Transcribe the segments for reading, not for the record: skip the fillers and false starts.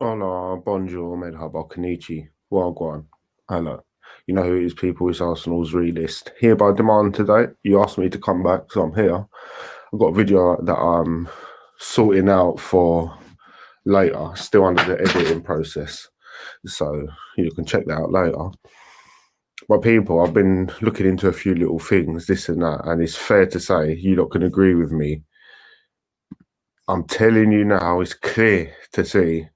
Hola, bonjour, merhaba, konnichi, wagwan. Hello. You know who it is, people. It's Arsenal's realist. Hereby demand today. You asked me to come back, so I'm here. I've got a video that I'm sorting out for later, still under the editing process. So you can check that out later. But people, I've been looking into a few little things, this and that, and it's fair to say you lot can agree with me. I'm telling you now, it's clear to see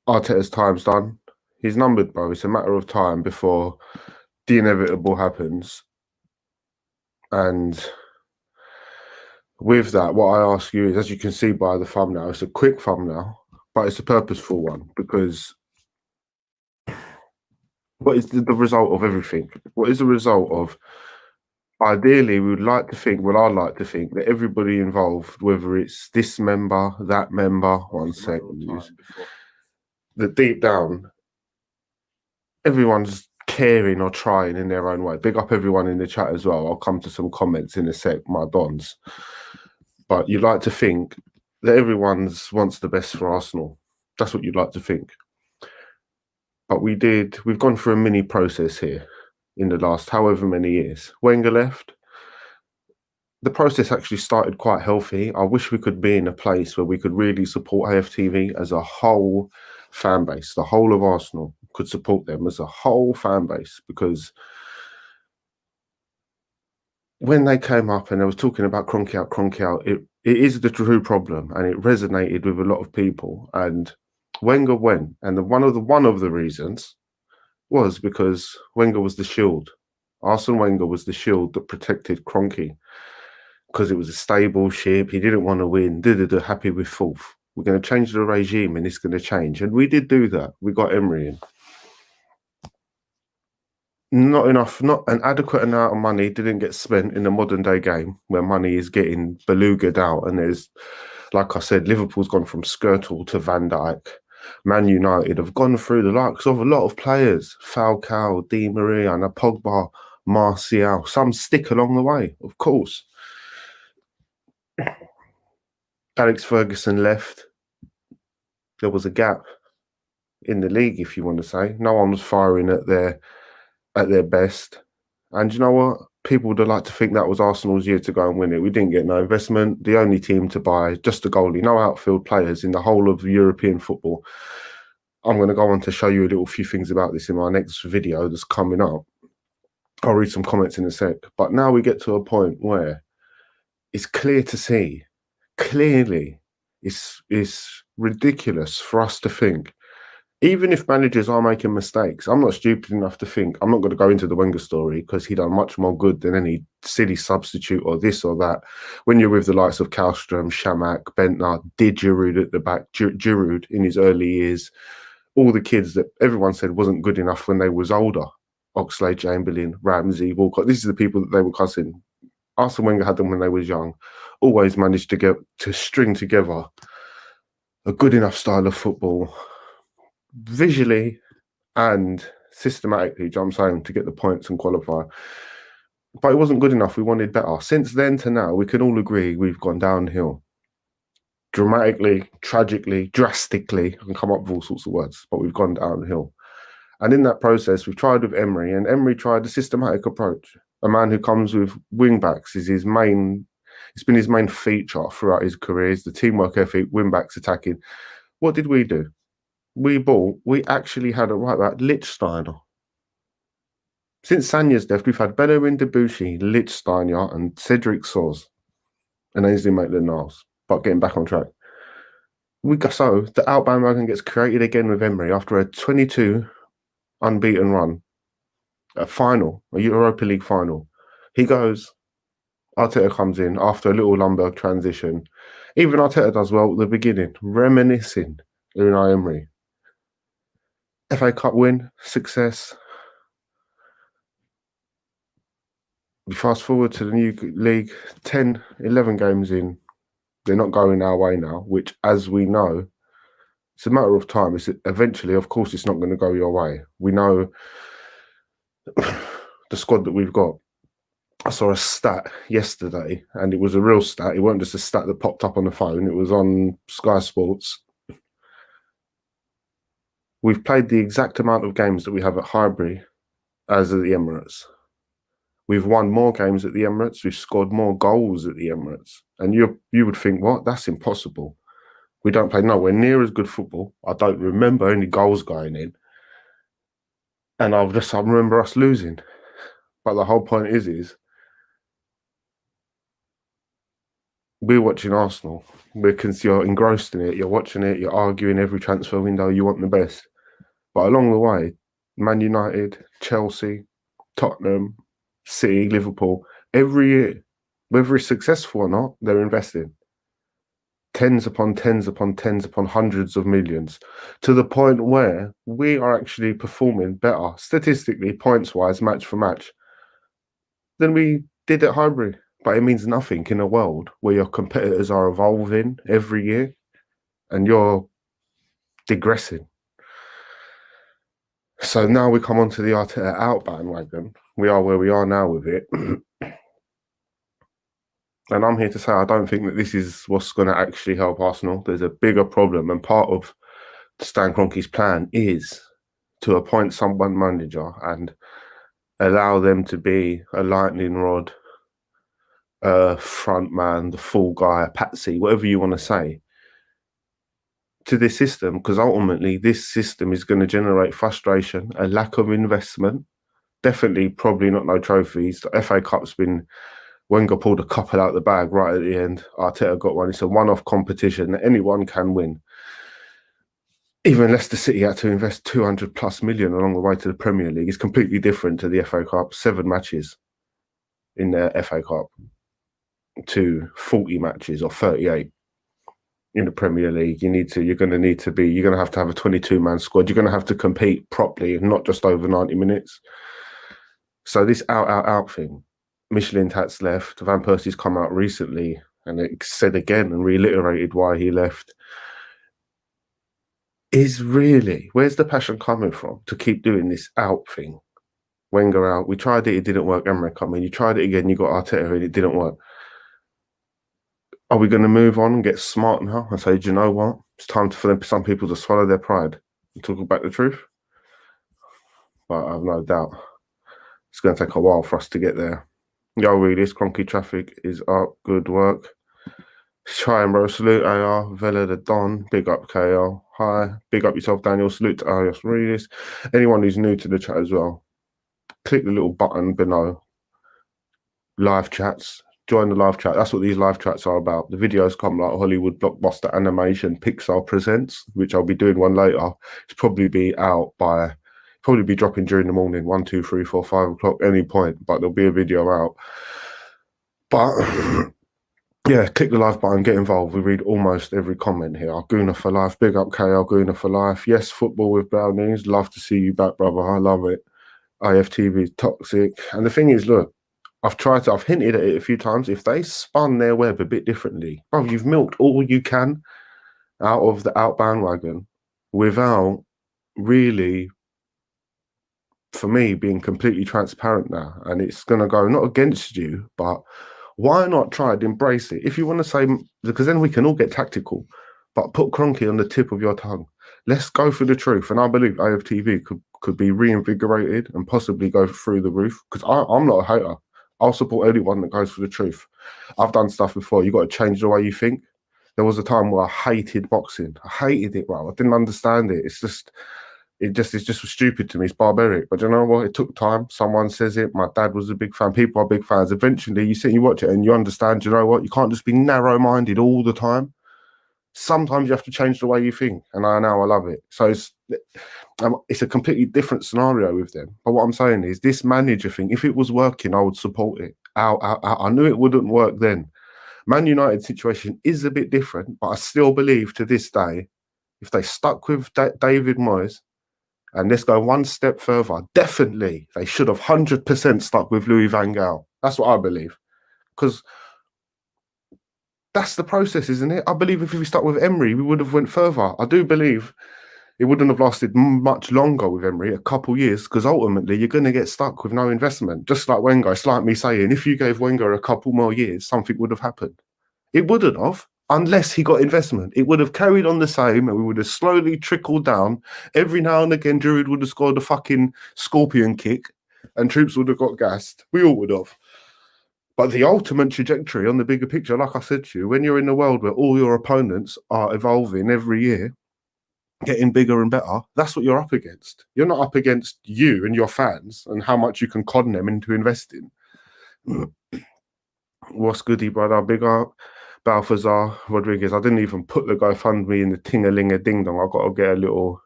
Arteta's time's done. He's numbered, bro. It's a matter of time before the inevitable happens. And with that, what I ask you is, as you can see by the thumbnail, it's a quick thumbnail, but it's a purposeful one because what is the result of everything? What is the result of? Ideally, we would like to think, well, I'd like to think that everybody involved, whether it's this member, that member, one second, that deep down, everyone's caring or trying in their own way. Big up everyone in the chat as well. I'll come to some comments in a sec, my dons. But you'd like to think that everyone wants the best for Arsenal. That's what you'd like to think. But we've gone through a mini process here in the last however many years. Wenger left. The process actually started quite healthy. I wish we could be in a place where we could really support AFTV as a whole fan base. The whole of Arsenal could support them as a whole fan base, because when they came up and they was talking about Kroenke out, it is the true problem, and it resonated with a lot of people. And Wenger went, and one of the reasons was because Wenger was the shield. Arsene Wenger was the shield that protected Kroenke, because it was a stable ship. He didn't want to win. Happy with fourth. We're going to change the regime, and it's going to change. And we did do that. We got Emery in. Not enough, not an adequate amount of money didn't get spent in the modern day game where money is getting belugaed out. And there's, like I said, Liverpool's gone from Skirtle to Van Dijk. Man United have gone through the likes of a lot of players: Falcao, Di Maria, and Pogba, Martial. Some stick along the way, of course. Alex Ferguson left. There was a gap in the league, if you want to say. No one was firing at their best. And you know what? People would like to think that was Arsenal's year to go and win it. We didn't get no investment. The only team to buy, just a goalie, no outfield players in the whole of European football. I'm going to go on to show you a little few things about this in my next video that's coming up. I'll read some comments in a sec. But now we get to a point where it's clear to see, clearly, it's ridiculous for us to think, even if managers are making mistakes. I'm not stupid enough to think, I'm not going to go into the Wenger story because he done much more good than any silly substitute or this or that. When you're with the likes of Kallstrom, Shamak, Bentner, Giroud at the back, Giroud in his early years, all the kids that everyone said wasn't good enough when they was older, Oxlade-Chamberlain, Ramsey, Walcott, these are the people that they were cussing. Arsene Wenger had them when they was young, always managed to string together a good enough style of football, visually and systematically, you know what I'm saying, to get the points and qualify. But it wasn't good enough. We wanted better. Since then to now, we can all agree we've gone downhill. Dramatically, tragically, drastically. I can come up with all sorts of words, but we've gone downhill. And in that process, we've tried with Emery, and Emery tried a systematic approach. A man who comes with wing backs is his main, it's been his main feature throughout his career, is the teamwork ethic, wing backs attacking. What did we do? We actually had a right back, Lichtsteiner. Since Sanya's death, we've had Bellerin, Debussy, Lichtsteiner, and Cedric Soz, and Ainsley Maitland-Niles. But getting back on track, so the outbound wagon gets created again with Emery after a 22 unbeaten run, a Europa League final. He goes, Arteta comes in after a little Lumberg transition. Even Arteta does well at the beginning, reminiscing Unai Emery. FA Cup win, success. We fast forward to the new league, 10, 11 games in. They're not going our way now, which, as we know, it's a matter of time. It's eventually, of course, it's not going to go your way. We know the squad that we've got. I saw a stat yesterday, and it was a real stat. It wasn't just a stat that popped up on the phone. It was on Sky Sports. We've played the exact amount of games that we have at Highbury as at the Emirates. We've won more games at the Emirates. We've scored more goals at the Emirates. And you would think, what? That's impossible. We don't play nowhere near as good football. I don't remember any goals going in. And I remember us losing. But the whole point is we're watching Arsenal. Because you're engrossed in it. You're watching it. You're arguing every transfer window. You want the best. But along the way, Man United, Chelsea, Tottenham, City, Liverpool, every year, whether it's successful or not, they're investing tens upon tens upon tens upon hundreds of millions, to the point where we are actually performing better statistically, points-wise, match for match, than we did at Highbury. But it means nothing in a world where your competitors are evolving every year and you're digressing. So now we come onto the Arteta out bandwagon. We are where we are now with it. And I'm here to say I don't think that this is what's going to actually help Arsenal. There's a bigger problem. And part of Stan Kroenke's plan is to appoint someone manager and allow them to be a lightning rod, front man, the fall guy, a patsy, whatever you want to say, to this system, because ultimately this system is going to generate frustration, a lack of investment, definitely probably not no trophies. The FA Cup's been, Wenger pulled a couple out the bag right at the end. Arteta got one. It's a one-off competition that anyone can win. Even Leicester City had to invest 200 plus million along the way to the Premier League. It's completely different to the FA Cup. 7 matches in the FA Cup to 40 matches or 38 in the Premier League. You're going to have to have a 22-man squad. You're going to have to compete properly and not just over 90 minutes. So this out thing, Michelin Tat's left. Van Persie's come out recently and it said again and reiterated why he left. Is really, where's the passion coming from to keep doing this out thing? Wenger out. We tried it didn't work. Emre come in. You tried it again, you got Arteta and it didn't work. Are we going to move on and get smart now and say, do you know what? It's time for some people to swallow their pride and talk about the truth? But I have no doubt it's going to take a while for us to get there. Yo, read this. Kroenke traffic is up. Good work. Try and bro. Salute AR. Vela the Don. Big up KL. Hi. Big up yourself, Daniel. Salute to AR. Read this. Anyone who's new to the chat as well, click the little button below. Live chats. Join the live chat. That's what these live chats are about. The videos come like Hollywood blockbuster animation Pixar presents, which I'll be doing one later. It's probably be dropping during the morning, 1, 2, 3, 4, 5 o'clock, any point, but there'll be a video out. But yeah, click the live button, get involved. We read almost every comment here. Guna for life. Big up KL, Guna for life. Yes, football with Brown News. Love to see you back, brother. I love it. AFTV is toxic. And the thing is, look, I've hinted at it a few times. If they spun their web a bit differently, bro, you've milked all you can out of the out bandwagon without really, for me, being completely transparent now. And it's going to go not against you, but why not try and embrace it? If you want to say, because then we can all get tactical, but put Kroenke on the tip of your tongue. Let's go for the truth. And I believe AFTV could be reinvigorated and possibly go through the roof, because I'm not a hater. I'll support anyone that goes for the truth. I've done stuff before. You got to change the way you think. There was a time where I hated boxing. I hated it, bro. I didn't understand it. It just was stupid to me. It's barbaric. But you know what? It took time. Someone says it. My dad was a big fan. People are big fans. Eventually, you sit and you watch it and you understand, you know what? You can't just be narrow-minded all the time. Sometimes you have to change the way you think. And I love it. So it's a completely different scenario with them. But what I'm saying is this manager thing, if it was working, I would support it. I knew it wouldn't work then. Man United situation is a bit different, but I still believe to this day, if they stuck with David Moyes, and let's go one step further, definitely they should have 100% stuck with Louis van Gaal. That's what I believe. Because that's the process, isn't it? I believe if we stuck with Emery, we would have went further. I do believe it wouldn't have lasted much longer with Emery, a couple years, because ultimately you're going to get stuck with no investment. Just like Wenger, it's like me saying, if you gave Wenger a couple more years, something would have happened. It wouldn't have. unless he got investment. It would have carried on the same and we would have slowly trickled down. Every now and again, Druid would have scored a fucking scorpion kick and troops would have got gassed. We all would have. But the ultimate trajectory on the bigger picture, like I said to you, when you're in a world where all your opponents are evolving every year, getting bigger and better, that's what you're up against. You're not up against you and your fans and how much you can con them into investing. What's goody, brother? Big up. Balthazar Rodriguez. I didn't even put the GoFundMe in the ting-a-ling-a-ding dong. I've got to get a little.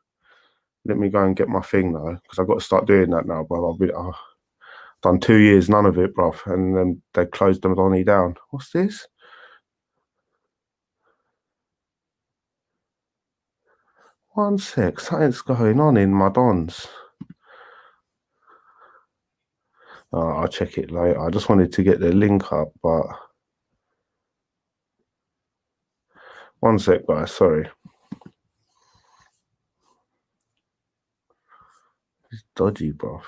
Let me go and get my thing now because I've got to start doing that now, bro. I've done 2 years, none of it, bro. And then they closed the money down. What's this? One sec. Something's going on in my dons. I'll check it later. I just wanted to get the link up, but. One sec, guys. Sorry. It's dodgy, bro.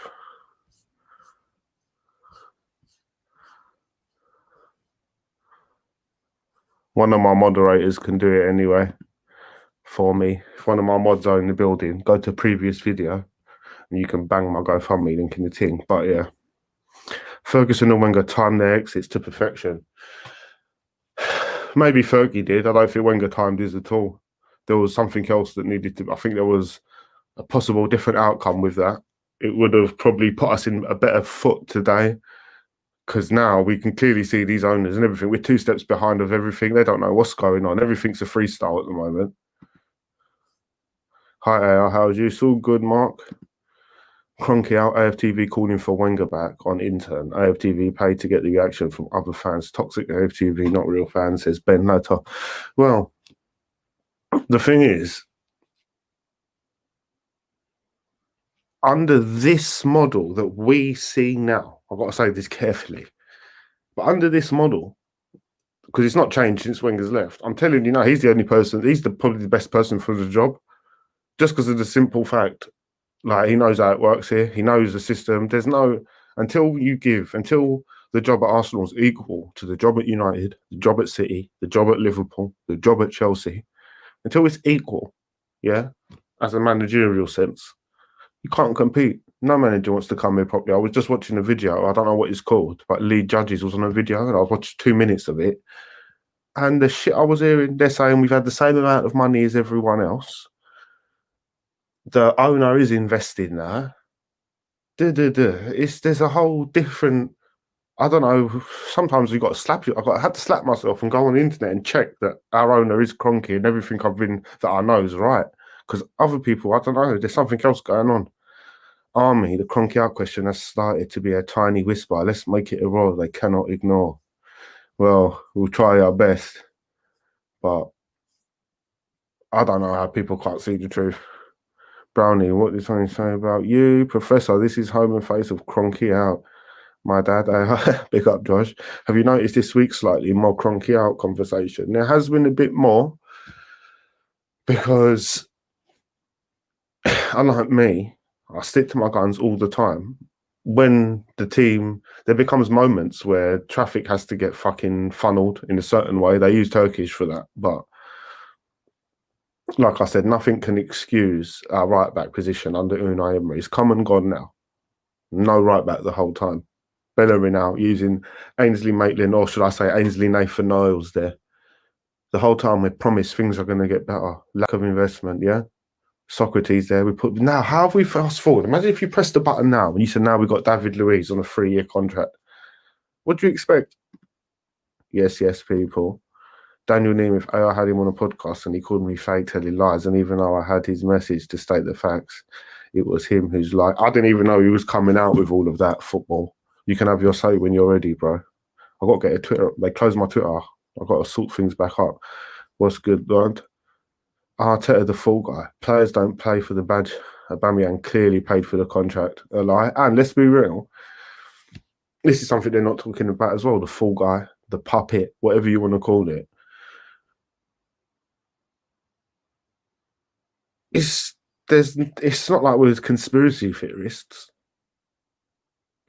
One of my moderators can do it anyway for me. If one of my mods are in the building, go to previous video and you can bang my GoFundMe link in the thing. But yeah, Ferguson and Wenger timed their exits to perfection. Maybe Fergie did. I don't think Wenger timed his at all. There was something else that needed to. I think there was a possible different outcome with that. It would have probably put us in a better foot today. Because now we can clearly see these owners and everything. We're 2 steps behind of everything. They don't know what's going on. Everything's a freestyle at the moment. Hi, AR. How's you? It's all good, Mark. Kroenke out. AFTV calling for Wenger back on intern. AFTV paid to get the reaction from other fans. Toxic AFTV, not real fans, says Ben Nota. Well, the thing is, under this model that we see now, I've got to say this carefully, but under this model, because it's not changed since Wenger's left, I'm telling you now, he's the only person, he's probably the best person for the job, just because of the simple fact, like, he knows how it works here, he knows the system. There's no, until the job at Arsenal is equal to the job at United, the job at City, the job at Liverpool, the job at Chelsea, until it's equal, yeah, as a managerial sense, you can't compete. No manager wants to come here properly. I was just watching a video. I don't know what it's called, but Lee Judges was on a video and I watched 2 minutes of it. And the shit I was hearing, they're saying we've had the same amount of money as everyone else. The owner is investing now. There's a whole different. I don't know. Sometimes we got to slap you. I had to slap myself and go on the internet and check that our owner is Kroenke and everything that I know is right. Because other people, I don't know. There's something else going on. Army, the Kroenke out question has started to be a tiny whisper. Let's make it a role they cannot ignore. Well, we'll try our best, but I don't know how people can't see the truth. Brownie, what did something say about you? Professor, this is home and face of Kroenke out. My dad, big up, Josh. Have you noticed this week slightly more Kroenke out conversation? There has been a bit more because, unlike me, I stick to my guns all the time. When the team, there becomes moments where traffic has to get fucking funneled in a certain way. They use Turkish for that. But like I said, nothing can excuse our right back position under Unai Emery. It's come and gone now. No right back the whole time. Bellerin out using Ainsley Maitland, or should I say Ainsley Nathan Niles there. The whole time we promised things are going to get better. Lack of investment, yeah? Socrates there. Now, how have we fast forward? Imagine if you pressed the button now and you said, now we've got David Luiz on a 3-year contract. What do you expect? Yes, people. Daniel Nemeth, I had him on a podcast and he called me fake, telling lies. And even though I had his message to state the facts, it was him who's like, I didn't even know he was coming out with all of that football. You can have your say when you're ready, bro. I've got to get a Twitter. They closed my Twitter. I've got to sort things back up. What's good, Lord? Arteta, the fool guy. Players don't play for the badge. Aubameyang clearly paid for the contract. A lie. And let's be real. This is something they're not talking about as well. The fool guy, the puppet, whatever you want to call it. It's not like we're conspiracy theorists.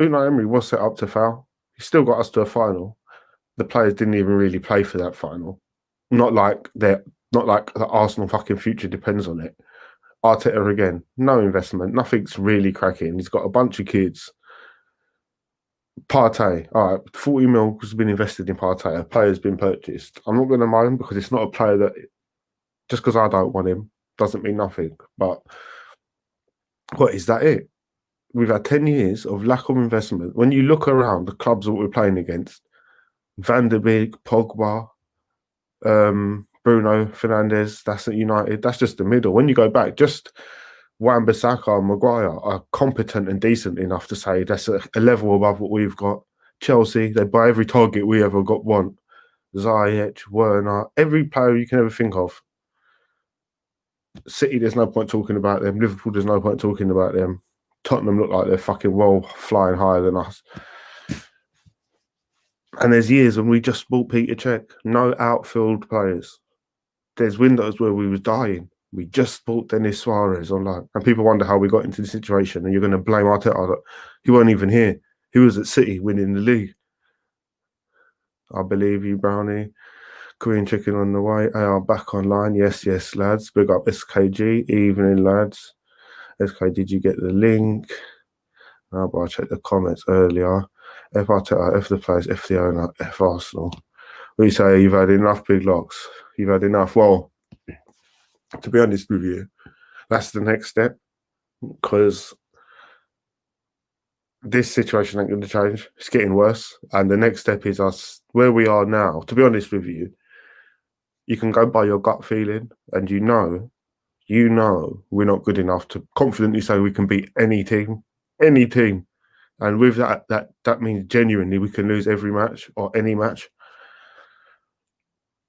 Unai Emery was set up to foul. He still got us to a final. The players didn't even really play for that final. Not like the Arsenal fucking future depends on it. Arteta again, no investment, nothing's really cracking. He's got a bunch of kids. Partey, all right, 40 mil has been invested in Partey. A player's been purchased. I'm not going to moan because it's not a player that, just because I don't want him, doesn't mean nothing. But what is that it? We've had 10 years of lack of investment. When you look around the clubs that we're playing against, Van der Beek, Pogba, Bruno Fernandes, that's at United. That's just the middle. When you go back, just Wan-Bissaka and Maguire are competent and decent enough to say that's a level above what we've got. Chelsea, they buy every target we ever want. Ziyech, Werner, every player you can ever think of. City, there's no point talking about them. Liverpool, there's no point talking about them. Tottenham look like they're fucking well flying higher than us. And there's years when we just bought Peter Cech, no outfield players. There's windows where we was dying. We just bought Denis Suarez online. And people wonder how we got into this situation. And you're going to blame Arteta. He wasn't even here. He was at City winning the league. I believe you, Brownie. Korean chicken on the way. AR back online. Yes, lads. Big up SKG. Evening, lads. SK, did you get the link? No, but I checked the comments earlier. F Arteta, F the players, F the owner, F Arsenal. We say you've had enough big locks. You've had enough. Well, to be honest with you, that's the next step, because this situation ain't going to change. It's getting worse. And the next step is us where we are now. To be honest with you, you can go by your gut feeling, and you know we're not good enough to confidently say we can beat any team. And with that means genuinely we can lose every match or any match.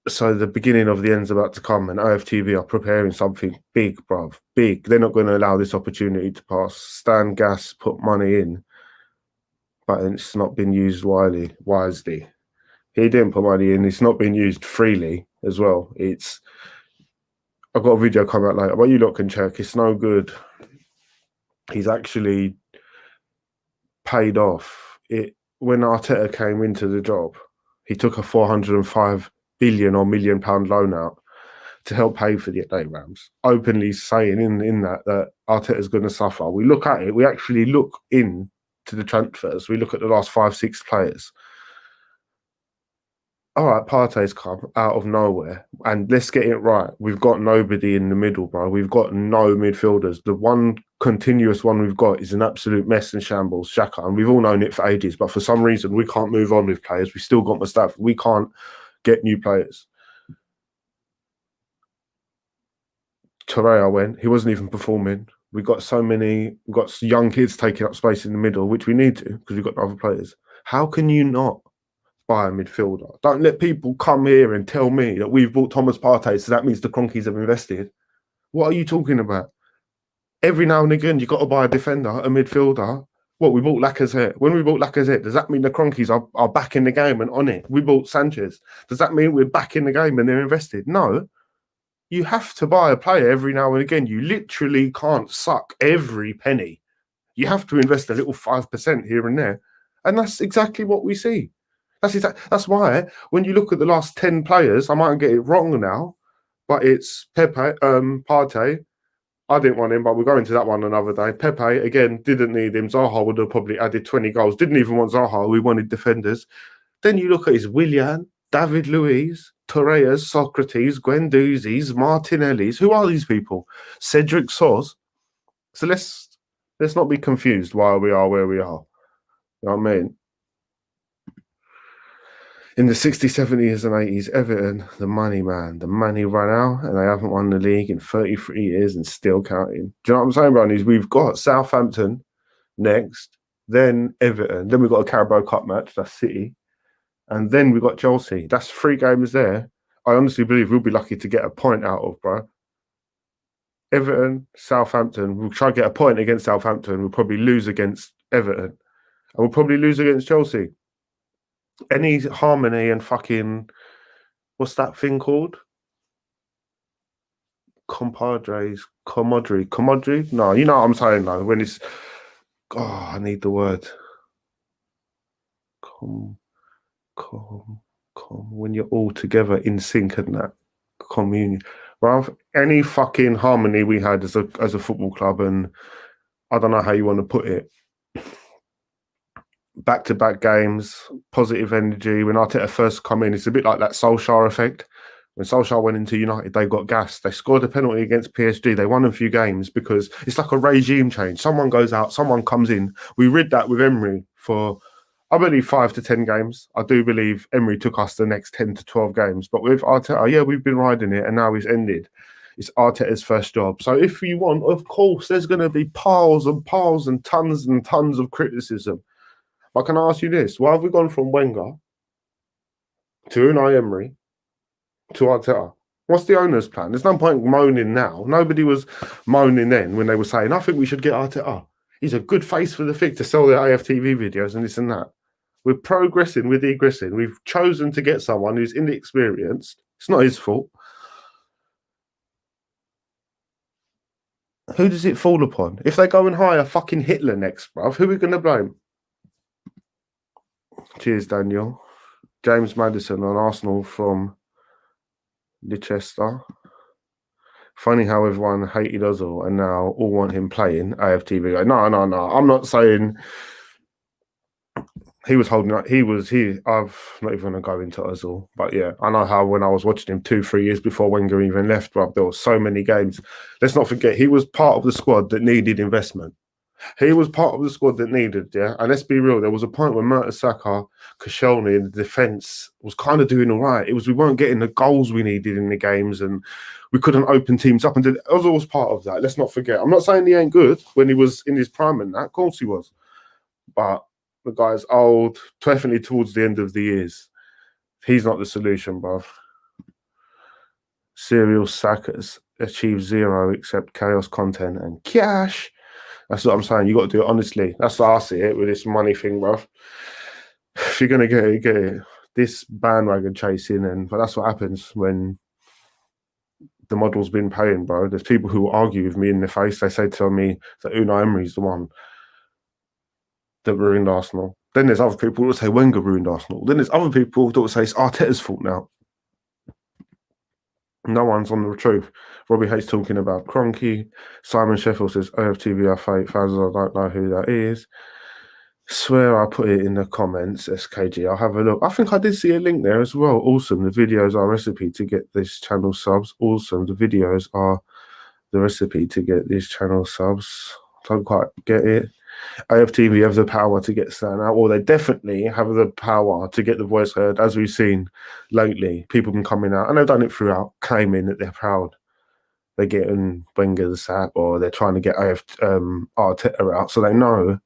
So the beginning of the end's about to come, and AFTV are preparing something big, bruv. Big. They're not going to allow this opportunity to pass. Stan Gas put money in, but it's not been used wisely. He didn't put money in. It's not been used freely as well. I've got a video come out later, but you lot can check. It's no good. He's actually paid off. When Arteta came into the job, he took a 405 billion or £1 million loan out to help pay for the Rams, openly saying in that Arteta's going to suffer. We look at it. We actually look into the transfers. We look at the last 5-6 players. All right, Partey's come out of nowhere, and let's get it right. We've got nobody in the middle, bro. We've got no midfielders. The one continuous one we've got is an absolute mess and shambles, Xhaka, and we've all known it for ages. But for some reason, we can't move on with players. We still got Mustafi. We can't get new players. Torreira went. He wasn't even performing. We've got young kids taking up space in the middle, which we need to because we've got other players. How can you not buy a midfielder? Don't let people come here and tell me that we've bought Thomas Partey, so that means the Kroenkes have invested. What are you talking about? Every now and again, you've got to buy a defender, a midfielder. What, we bought Lacazette. When we bought Lacazette, does that mean the Kroenkes are back in the game and on it? We bought Sanchez. Does that mean we're back in the game and they're invested? No. You have to buy a player every now and again. You literally can't suck every penny. You have to invest a little 5% here and there. And that's exactly what we see. That's why when you look at the last 10 players, I might get it wrong now, but it's Pepe, Partey. I didn't want him, but we'll go into that one another day. Pepe, again, didn't need him. Zaha would have probably added 20 goals. Didn't even want Zaha. We wanted defenders. Then you look at his Willian, David Luiz, Torreira's, Socrates, Guendouzi's, Martinelli's. Who are these people? Cedric Soz. So let's not be confused why we are where we are. You know what I mean? In the 60s, 70s and 80s, Everton, the money ran out, and they haven't won the league in 33 years and still counting. Do you know what I'm saying, Brownies? We've got Southampton next, then Everton, then we've got a Carabao Cup match, that's City, and then we've got Chelsea. That's 3 games there. I honestly believe we'll be lucky to get a point out of, bro. Everton, Southampton, we'll try to get a point against Southampton. We'll probably lose against Everton, and we'll probably lose against Chelsea. Any harmony and fucking, what's that thing called? Compadres, Comodry? No, you know what I'm saying though. When it's, I need the word. when you're all together in sync and that communion. Bruv, any fucking harmony we had as a football club, and I don't know how you want to put it. Back-to-back games, positive energy. When Arteta first come in, it's a bit like that Solskjaer effect. When Solskjaer went into United, they got gassed. They scored a penalty against PSG. They won a few games because it's like a regime change. Someone goes out, someone comes in. We read that with Emery for, I believe, 5 to 10 games. I do believe Emery took us the next 10 to 12 games. But with Arteta, yeah, we've been riding it, and now it's ended. It's Arteta's first job. So if you want, of course, there's going to be piles and tons of criticism. But can I ask you this? Why have we gone from Wenger to Unai Emery to Arteta? What's the owner's plan? There's no point moaning now. Nobody was moaning then when they were saying, I think we should get Arteta. He's a good face for the fig to sell their AFTV videos and this and that. We're progressing, we're digressing. We've chosen to get someone who's inexperienced. It's not his fault. Who does it fall upon? If they go and hire fucking Hitler next, bruv, who are we going to blame? Cheers, Daniel. James Maddison on Arsenal from Leicester. Funny how everyone hated Ozil and now all want him playing AFTV. No. I'm not saying he was holding up. I've not even going to go into Ozil. But yeah, I know how when I was watching him 2-3 years before Wenger even left, bro, there were so many games. Let's not forget, he was part of the squad that needed investment. He was part of the squad that needed, yeah. And let's be real, there was a point where Mertesacker, Koscielny in the defence was kind of doing all right. We weren't getting the goals we needed in the games, and we couldn't open teams up. And Ozil was part of that. Let's not forget. I'm not saying he ain't good when he was in his prime and that. Of course he was. But the guy's old, definitely towards the end of the years. He's not the solution, bruv. Serial sackers achieve 0 except chaos content and cash. That's what I'm saying. You got to do it honestly. That's how I see it with this money thing, bro. If you're gonna get it. This bandwagon chasing, but that's what happens when the model's been paying, bro. There's people who argue with me in the face. They say to me that Unai Emery's the one that ruined Arsenal. Then there's other people who say Wenger ruined Arsenal. Then there's other people that will say it's Arteta's fault now. No one's on the truth. Robbie Hayes talking about Kroenke. Simon Sheffield says AFTV are fake fans. I don't know who that is. Swear I put it in the comments, SKG. I'll have a look. I think I did see a link there as well. Awesome. The videos are a recipe to get this channel subs. Awesome. The videos are the recipe to get this channel subs. Don't quite get it. AFTV have the power to get stand out, or they definitely have the power to get the voice heard, as we've seen lately. People been coming out, and they've done it throughout, claiming that they're proud. They're getting Wenger the sack, or they're trying to get Arteta out, so they know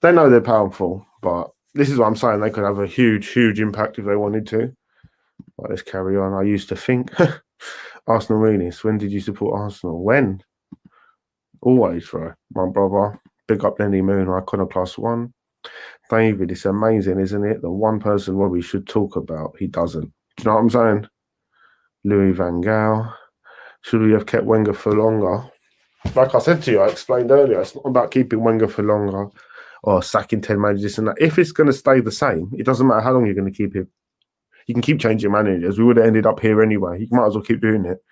they're powerful. But this is what I'm saying. They could have a huge impact if they wanted to. But let's carry on. I used to think Arsenal Renis. When did you support Arsenal? When? Always, bro. My brother. Big up Lenny Moon, Iconoclast 1. David, it's amazing, isn't it? The one person where we should talk about, he doesn't. Do you know what I'm saying? Louis Van Gaal. Should we have kept Wenger for longer? Like I said to you, I explained earlier, it's not about keeping Wenger for longer or sacking 10 managers and that. If it's going to stay the same, it doesn't matter how long you're going to keep him. You can keep changing managers. We would have ended up here anyway. You might as well keep doing it.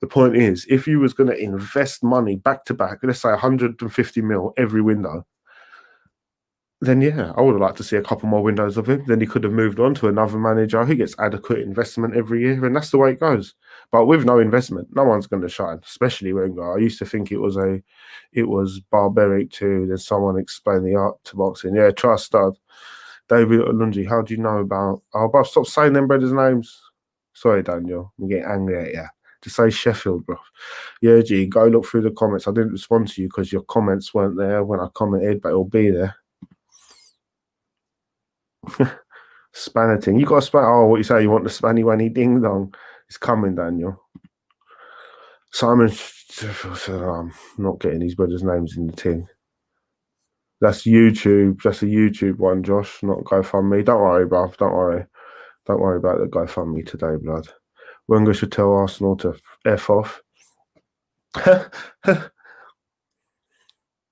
The point is, if you was going to invest money back to back, let's say 150 mil every window, then yeah, I would have liked to see a couple more windows of him. Then he could have moved on to another manager who gets adequate investment every year, and that's the way it goes. But with no investment, no one's going to shine, especially Wenger. I used to think it was barbaric too. Then someone explained the art to boxing. Yeah, trust stud. David Lungi, how do you know about... Oh, but stop saying them brothers' names. Sorry, Daniel. I'm getting angry at you. Just say Sheffield, bro. Yeah, G, go look through the comments. I didn't respond to you because your comments weren't there when I commented, but it'll be there. Spannerting. You got a span. Oh, what you say? You want the spanny wanny ding dong? It's coming, Daniel. Simon said, I'm not getting these brothers' names in the thing. That's YouTube. That's a YouTube one, Josh, not GoFundMe. Don't worry, bruv. Don't worry. Don't worry about the GoFundMe today, blood. Wenger should tell Arsenal to F off.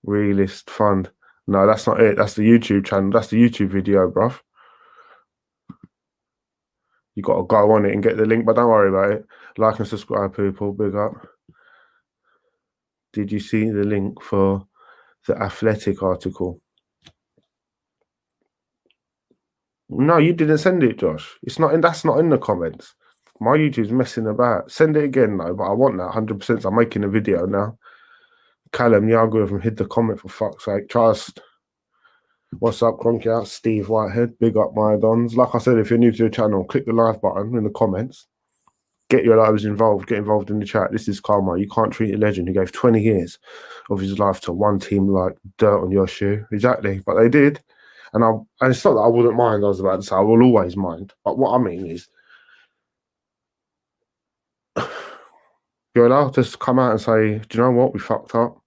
Realist fund. No, that's not it. That's the YouTube channel. That's the YouTube video, bruv. You got to go on it and get the link, but don't worry about it. Like and subscribe, people. Big up. Did you see the link for the Athletic article? No, you didn't send it, Josh. It's not in. That's not in the comments. My YouTube's messing about. Send it again, though. But I want that 100%. I'm making a video now. Callum, the algorithm hid the comment for fuck's sake. Trust. What's up, Kroenke out? Steve Whitehead. Big up, my dons. Like I said, if you're new to the channel, click the like button in the comments. Get your lives involved. Get involved in the chat. This is Karma. You can't treat a legend who gave 20 years of his life to one team like dirt on your shoe. Exactly. But they did. And it's not that I wouldn't mind, I was about to say, I will always mind. But what I mean is, you're allowed to come out and say, do you know what, we fucked up.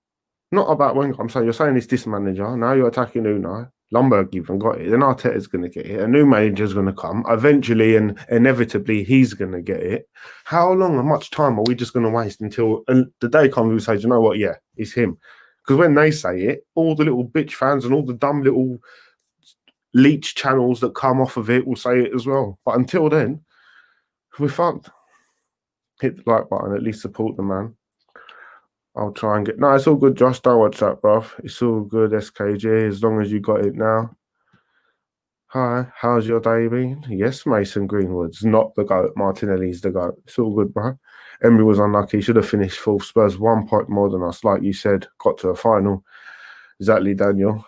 Not about Wenger. I'm saying, you're saying it's this manager. Now you're attacking Unai. Lumberg even got it. Then Arteta's going to get it. A new manager's going to come. Eventually and inevitably, he's going to get it. How long and much time are we just going to waste until the day comes we say, do you know what, yeah, it's him. Because when they say it, all the little bitch fans and all the dumb little leech channels that come off of it will say it as well. But until then, we're fucked. Hit the like button, at least support the man. I'll try and get... No, it's all good, Josh. Don't watch that, bruv. It's all good, SKG, as long as you got it now. Hi, how's your day been? Yes, Mason Greenwood's not the GOAT. Martinelli's the GOAT. It's all good, bro. Emery was unlucky. Should have finished fourth. Spurs 1 point more than us. Like you said, got to a final. Exactly, Daniel.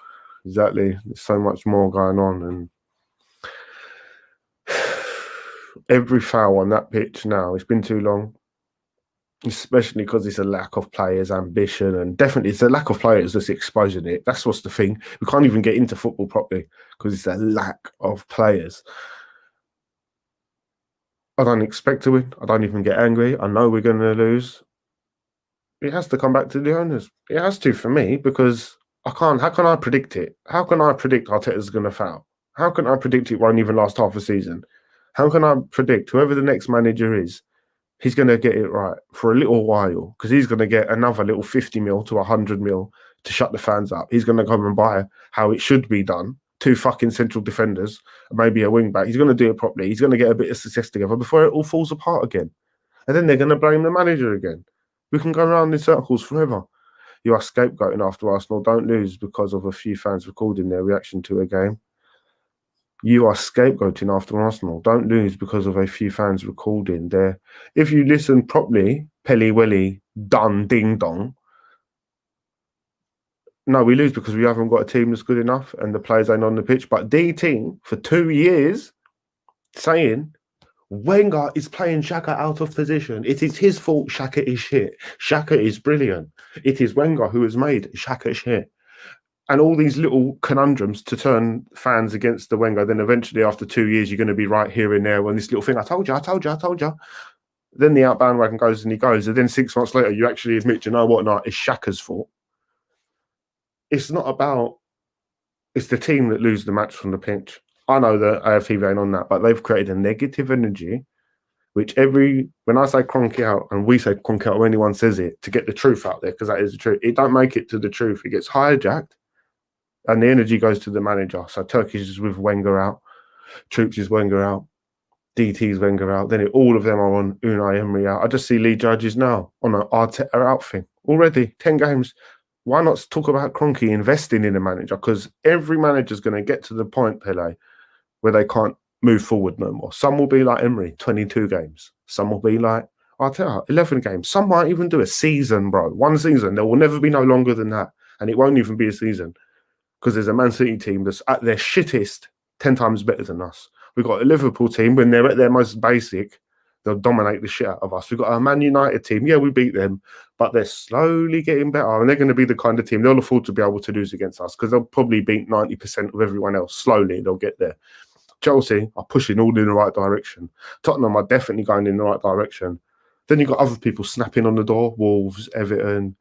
Exactly. There's so much more going on. And every foul on that pitch now, it's been too long. Especially because it's a lack of players' ambition, and definitely it's a lack of players that's exposing it. That's what's the thing. We can't even get into football properly because it's a lack of players. I don't expect to win. I don't even get angry. I know we're going to lose. It has to come back to the owners. It has to for me, because I can't. How can I predict it? How can I predict Arteta's going to foul? How can I predict it won't even last half a season? How can I predict whoever the next manager is, he's going to get it right for a little while, because he's going to get another little 50 mil to 100 mil to shut the fans up. He's going to come and buy how it should be done. 2 fucking central defenders, maybe a wing back. He's going to do it properly. He's going to get a bit of success together before it all falls apart again. And then they're going to blame the manager again. We can go around in circles forever. You are scapegoating after Arsenal. Don't lose because of a few fans recording their reaction to a game. You are scapegoating after Arsenal. Don't lose because of a few fans recording there. If you listen properly, Pelly Welly, done, ding dong. No, we lose because we haven't got a team that's good enough and the players ain't on the pitch. But DT for 2 years saying Wenger is playing Xhaka out of position. It is his fault Xhaka is shit. Xhaka is brilliant. It is Wenger who has made Xhaka shit. And all these little conundrums to turn fans against the Wenger. Then eventually, after 2 years, you're going to be right here and there on this little thing. I told you. Then the outbound wagon goes and he goes. And then 6 months later, you actually admit, you know what, no, it's Xhaka's fault. It's not about... It's the team that lose the match from the pitch. I know that AFTV ain't on that, but they've created a negative energy, which when I say Kroenke out, and we say Kroenke out, or anyone says it, to get the truth out there, because that is the truth, it don't make it to the truth. It gets hijacked. And the energy goes to the manager. So Turkish is with Wenger out, Troops is Wenger out, DT's Wenger out. Then all of them are on Unai Emery out. I just see Lee Judges now on an Arteta out thing. Already, 10 games. Why not talk about Kroenke investing in a manager? Because every manager's going to get to the point, Pele, where they can't move forward no more. Some will be like Emery, 22 games. Some will be like Arteta, 11 games. Some might even do a season, bro. 1 season. There will never be no longer than that. And it won't even be a season. Because there's a Man City team that's at their shittest 10 times better than us. We've got a Liverpool team, when they're at their most basic, they'll dominate the shit out of us. We've got a Man United team. Yeah, we beat them, but they're slowly getting better. And they're going to be the kind of team they'll afford to be able to lose against us, because they'll probably beat 90% of everyone else. Slowly, they'll get there. Chelsea are pushing all in the right direction. Tottenham are definitely going in the right direction. Then you've got other people snapping on the door. Wolves, Everton,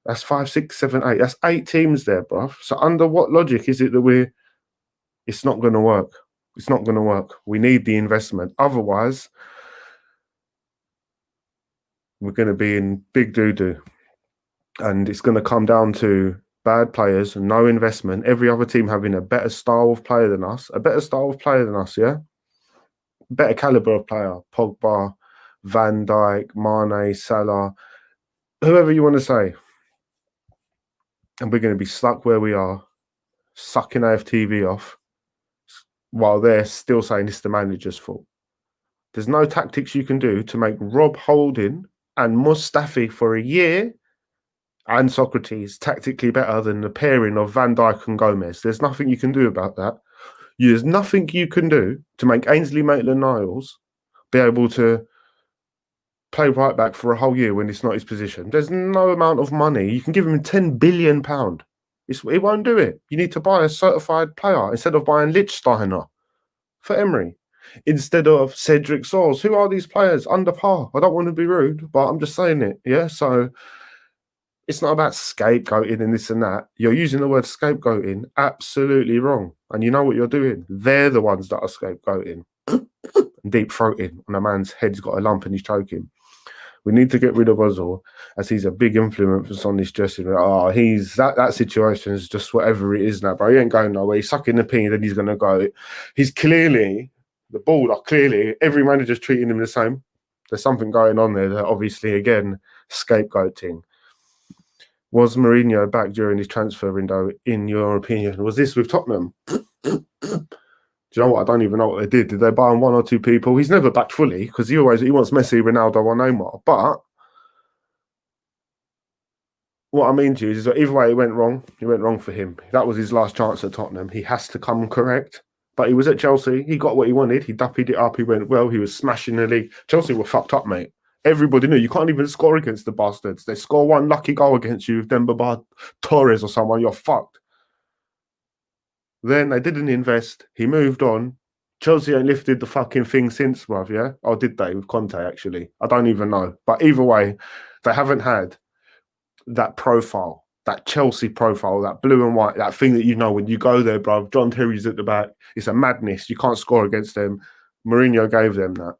That's 5, 6, 7, 8. That's 8 teams there, bruv. So under what logic is it that it's not going to work? It's not going to work. We need the investment. Otherwise, we're going to be in big doo-doo. And it's going to come down to bad players and no investment. Every other team having a better style of player than us. Yeah? better caliber of player. Pogba, Van Dijk, Mane, Salah, whoever you want to say. And we're going to be stuck where we are, sucking AFTV off, while they're still saying it's the manager's fault. There's no tactics you can do to make Rob Holding and Mustafi for a year and Socrates tactically better than the pairing of Van Dijk and Gomez. There's nothing you can do about that. There's nothing you can do to make Ainsley Maitland-Niles be able to play right back for a whole year when it's not his position. There's no amount of money. You can give him £10 billion. It won't do it. You need to buy a certified player instead of buying Lichtsteiner for Emery. Instead of Cedric Soares. Who are these players? Under par. I don't want to be rude, but I'm just saying it. Yeah, so it's not about scapegoating and this and that. You're using the word scapegoating absolutely wrong. And you know what you're doing. They're the ones that are scapegoating and deep-throating when a man's head's got a lump and he's choking. We need to get rid of Ozil as he's a big influence on this dressing room. Oh, he's that situation is just whatever it is now, bro. He ain't going nowhere. He's sucking the pin, then he's going to go. He's clearly, the ball, like clearly, every manager's treating him the same. There's something going on there that obviously, again, scapegoating. Was Mourinho back during his transfer window, in your opinion? Was this with Tottenham? Do you know what? I don't even know what they did. Did they buy on one or two people? He's never backed fully because he wants Messi, Ronaldo, or Neymar. But what I mean to you is that either way, it went wrong. It went wrong for him. That was his last chance at Tottenham. He has to come correct. But he was at Chelsea. He got what he wanted. He duppied it up. He went well. He was smashing the league. Chelsea were fucked up, mate. Everybody knew you can't even score against the bastards. They score one lucky goal against you, Demba Torres or someone, you're fucked. Then they didn't invest. He moved on. Chelsea ain't lifted the fucking thing since, bruv, yeah? Or did they with Conte, actually? I don't even know. But either way, they haven't had that profile, that Chelsea profile, that blue and white, that thing that you know when you go there, bruv. John Terry's at the back. It's a madness. You can't score against them. Mourinho gave them that.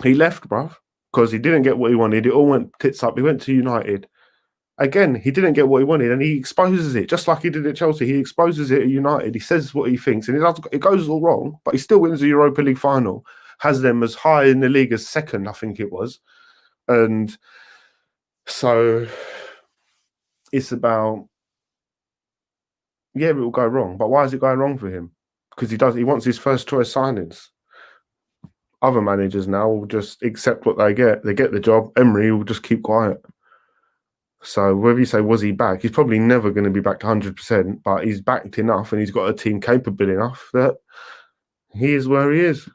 He left, bruv, because he didn't get what he wanted. It all went tits up. He went to United. Again, he didn't get what he wanted, and he exposes it, just like he did at Chelsea. He exposes it at United. He says what he thinks, and it goes all wrong, but he still wins the Europa League final, has them as high in the league as second, I think it was. And so it's about, yeah, it will go wrong, but why is it going wrong for him? Because he wants his first choice signings. Other managers now will just accept what they get. They get the job. Emery will just keep quiet. So whether you say, was he back? He's probably never going to be back to 100%, but he's backed enough and he's got a team capable enough that he is where he is.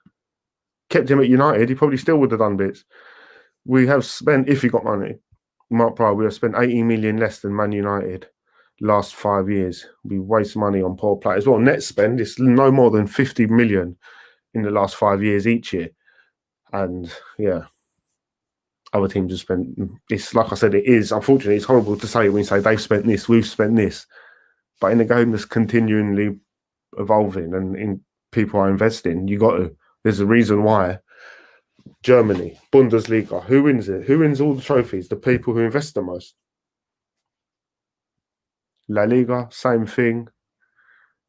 Kept him at United, he probably still would have done bits. We have spent, if he got money, Mark Pryor, we have spent 80 million less than Man United last 5 years. We waste money on poor players. Well, net spend is no more than 50 million in the last 5 years each year. And yeah, other teams have spent, it's like I said, it is, unfortunately, it's horrible to say when you say they've spent this, we've spent this. But in a game that's continually evolving and in people are investing, there's a reason why. Germany, Bundesliga, who wins it? Who wins all the trophies? The people who invest the most. La Liga, same thing.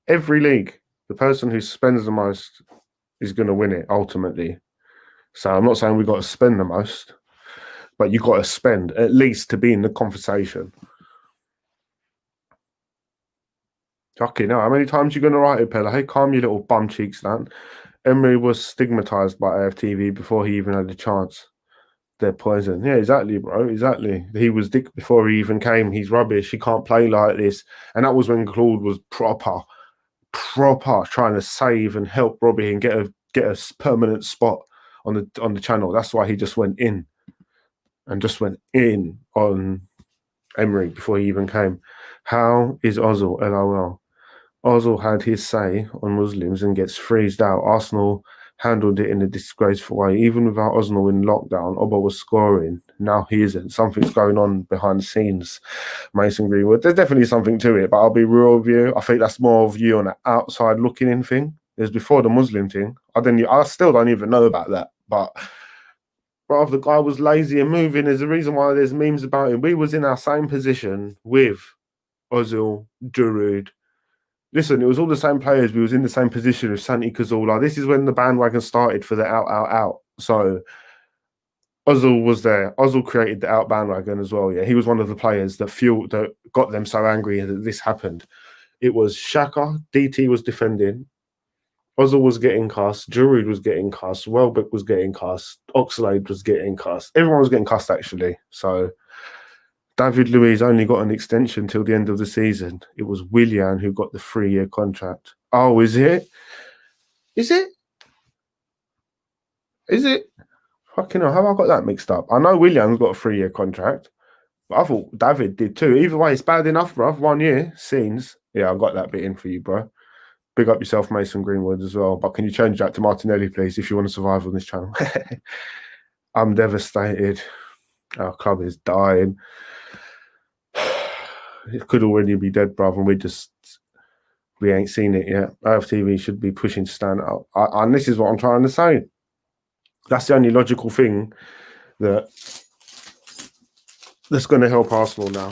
Every league, the person who spends the most is going to win it ultimately. So I'm not saying we've got to spend the most, but you've got to spend at least to be in the conversation. Fucking hell, how many times are you going to write it, Pele? Hey, calm your little bum cheeks down. Emery was stigmatised by AFTV before he even had a chance. They're poison. Yeah, exactly, bro. Exactly. He was dick before he even came. He's rubbish. He can't play like this. And that was when Claude was proper trying to save and help Robbie and get a permanent spot on the channel. That's why he just went in on Emery before he even came. How is Ozil? LOL. Ozil had his say on Muslims and gets freezed out. Arsenal handled it in a disgraceful way. Even without Arsenal in lockdown, Oba was scoring. Now he isn't. Something's going on behind the scenes. Mason Greenwood. There's definitely something to it, but I'll be real with you. I think that's more of you on the outside looking in thing. It was before the Muslim thing. I still don't even know about that. But if the guy was lazy and moving, there's a reason why there's memes about him. We was in our same position with Ozil, Giroud, Listen, it was all the same players. We was in the same position with Santi Cazorla. This is when the bandwagon started for the out. So Ozil was there. Ozil created the out bandwagon as well. Yeah, he was one of the players that got them so angry that this happened. It was Xhaka, DT was defending, Ozil was getting cussed, Giroud was getting cussed, Welbeck was getting cussed, Oxlade was getting cussed. Everyone was getting cussed actually. So David Luiz only got an extension till the end of the season. It was Willian who got the 3-year contract. Oh, is it? Is it? Is it? Fucking hell, how have I got that mixed up? I know Willian's got a 3-year contract, but I thought David did too. Either way, it's bad enough, bro. 1 year, scenes. Yeah, I got that bit in for you, bro. Big up yourself, Mason Greenwood, as well. But can you change that to Martinelli, please, if you want to survive on this channel? I'm devastated. Our club is dying. It could already be dead, brother, and we ain't seen it yet. AFTV should be pushing to stand up. And this is what I'm trying to say. That's the only logical thing that's going to help Arsenal now.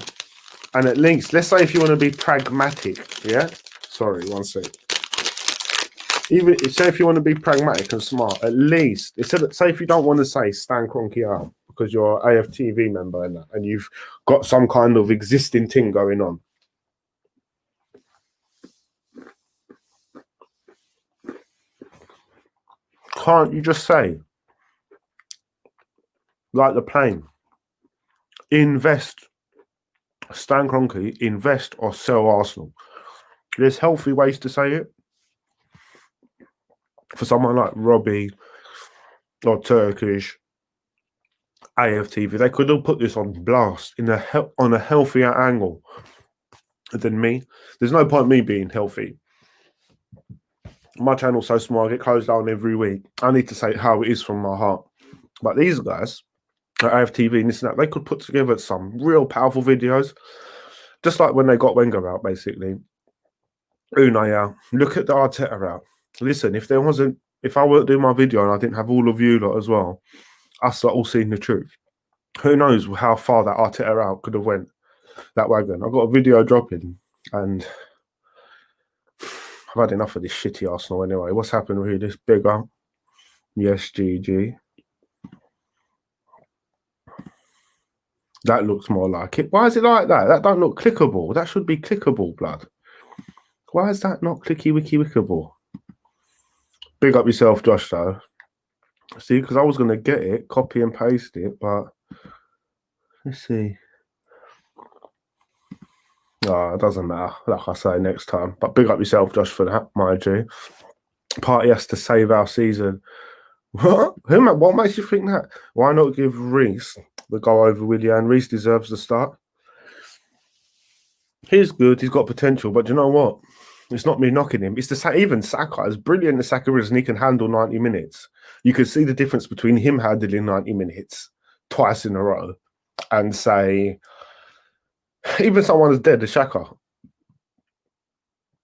And at least, let's say if you want to be pragmatic, yeah? Sorry, one sec. Even say if you want to be pragmatic and smart, at least, say if you don't want to say Stan Kroenke out because you're an AFTV member and you've got some kind of existing thing going on. Can't you just say, like the plane, invest, Stan Kroenke, invest or sell Arsenal? There's healthy ways to say it. For someone like Robbie or Turkish, AFTV, they could have put this on blast on a healthier angle than me. There's no point me being healthy. My channel's so small, I get closed down every week. I need to say how it is from my heart. But these guys, at AFTV and this and that, they could put together some real powerful videos. Just like when they got Wenger out, basically. Unai out. Look at the Arteta out. Listen, if I weren't doing my video and I didn't have all of you lot as well, us lot all seeing the truth. Who knows how far that Arteta out could have went, that wagon. I've got a video dropping and I've had enough of this shitty Arsenal anyway. What's happened with this bigger? Yes, GG. That looks more like it. Why is it like that? That don't look clickable. That should be clickable, blood. Why is that not wickable? Big up yourself, Josh, though. See, because I was going to get it, copy and paste it, but let's see. Oh, it doesn't matter, like I say, next time. But big up yourself, Josh, for that, my G. Party has to save our season. What? What makes you think that? Why not give Reece the go over Willian? Reece deserves the start. He's good. He's got potential. But do you know what? It's not me knocking him. It's even Saka, as brilliant as Saka is, and he can handle 90 minutes. You can see the difference between him handling 90 minutes twice in a row and say, even someone as dead as Xhaka.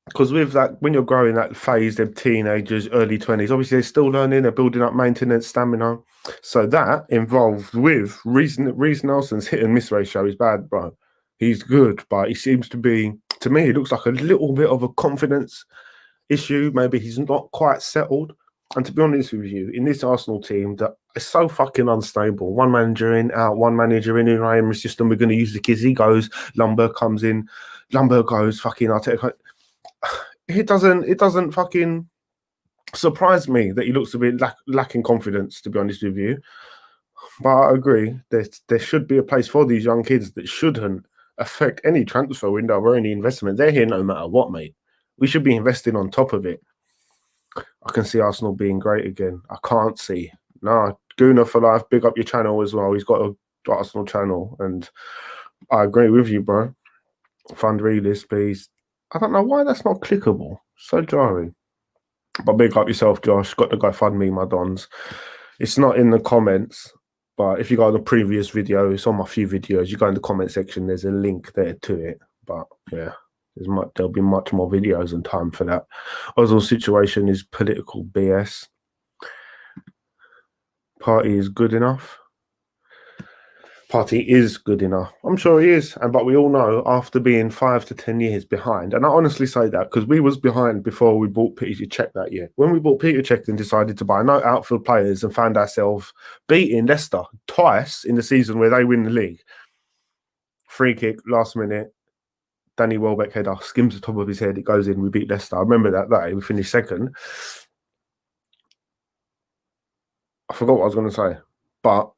Because with that, when you're growing that phase, them teenagers, early 20s, obviously they're still learning, they're building up maintenance, stamina. So that involved with Reece Nelson's hit and miss ratio is bad, bro. He's good, but he seems to be, to me, it looks like a little bit of a confidence issue. Maybe he's not quite settled. And to be honest with you, in this Arsenal team that is so fucking unstable, one manager in, out, one manager in Unai Emery's system, we're going to use the kids. He goes, Lumber comes in, Lumber goes, fucking Arteta. It doesn't fucking surprise me that he looks a bit lacking confidence, to be honest with you. But I agree, there should be a place for these young kids that shouldn't affect any transfer window or any investment. They're here no matter what, mate. We should be investing on top of it. I can see Arsenal being great again. I can't see. No, Guna for life, big up your channel as well. He's got an Arsenal channel, and I agree with you, bro. Fund relist, please. I don't know why that's not clickable. So jarring. But big up yourself, Josh. Got to go fund me, my dons. It's not in the comments, but if you go on the previous video, it's on my few videos. You go in the comment section, there's a link there to it. But yeah, there'll be much more videos and time for that. Ozil's situation is political BS. Party is good enough. Partey is good enough. I'm sure he is. But we all know after being 5 to 10 years behind, and I honestly say that because we was behind before we bought Peter Cech that year. When we bought Peter Cech and decided to buy no outfield players and found ourselves beating Leicester twice in the season where they win the league. Free kick, last minute, Danny Welbeck header, skims the top of his head, it goes in, we beat Leicester. I remember that day, we finished second. I forgot what I was going to say. But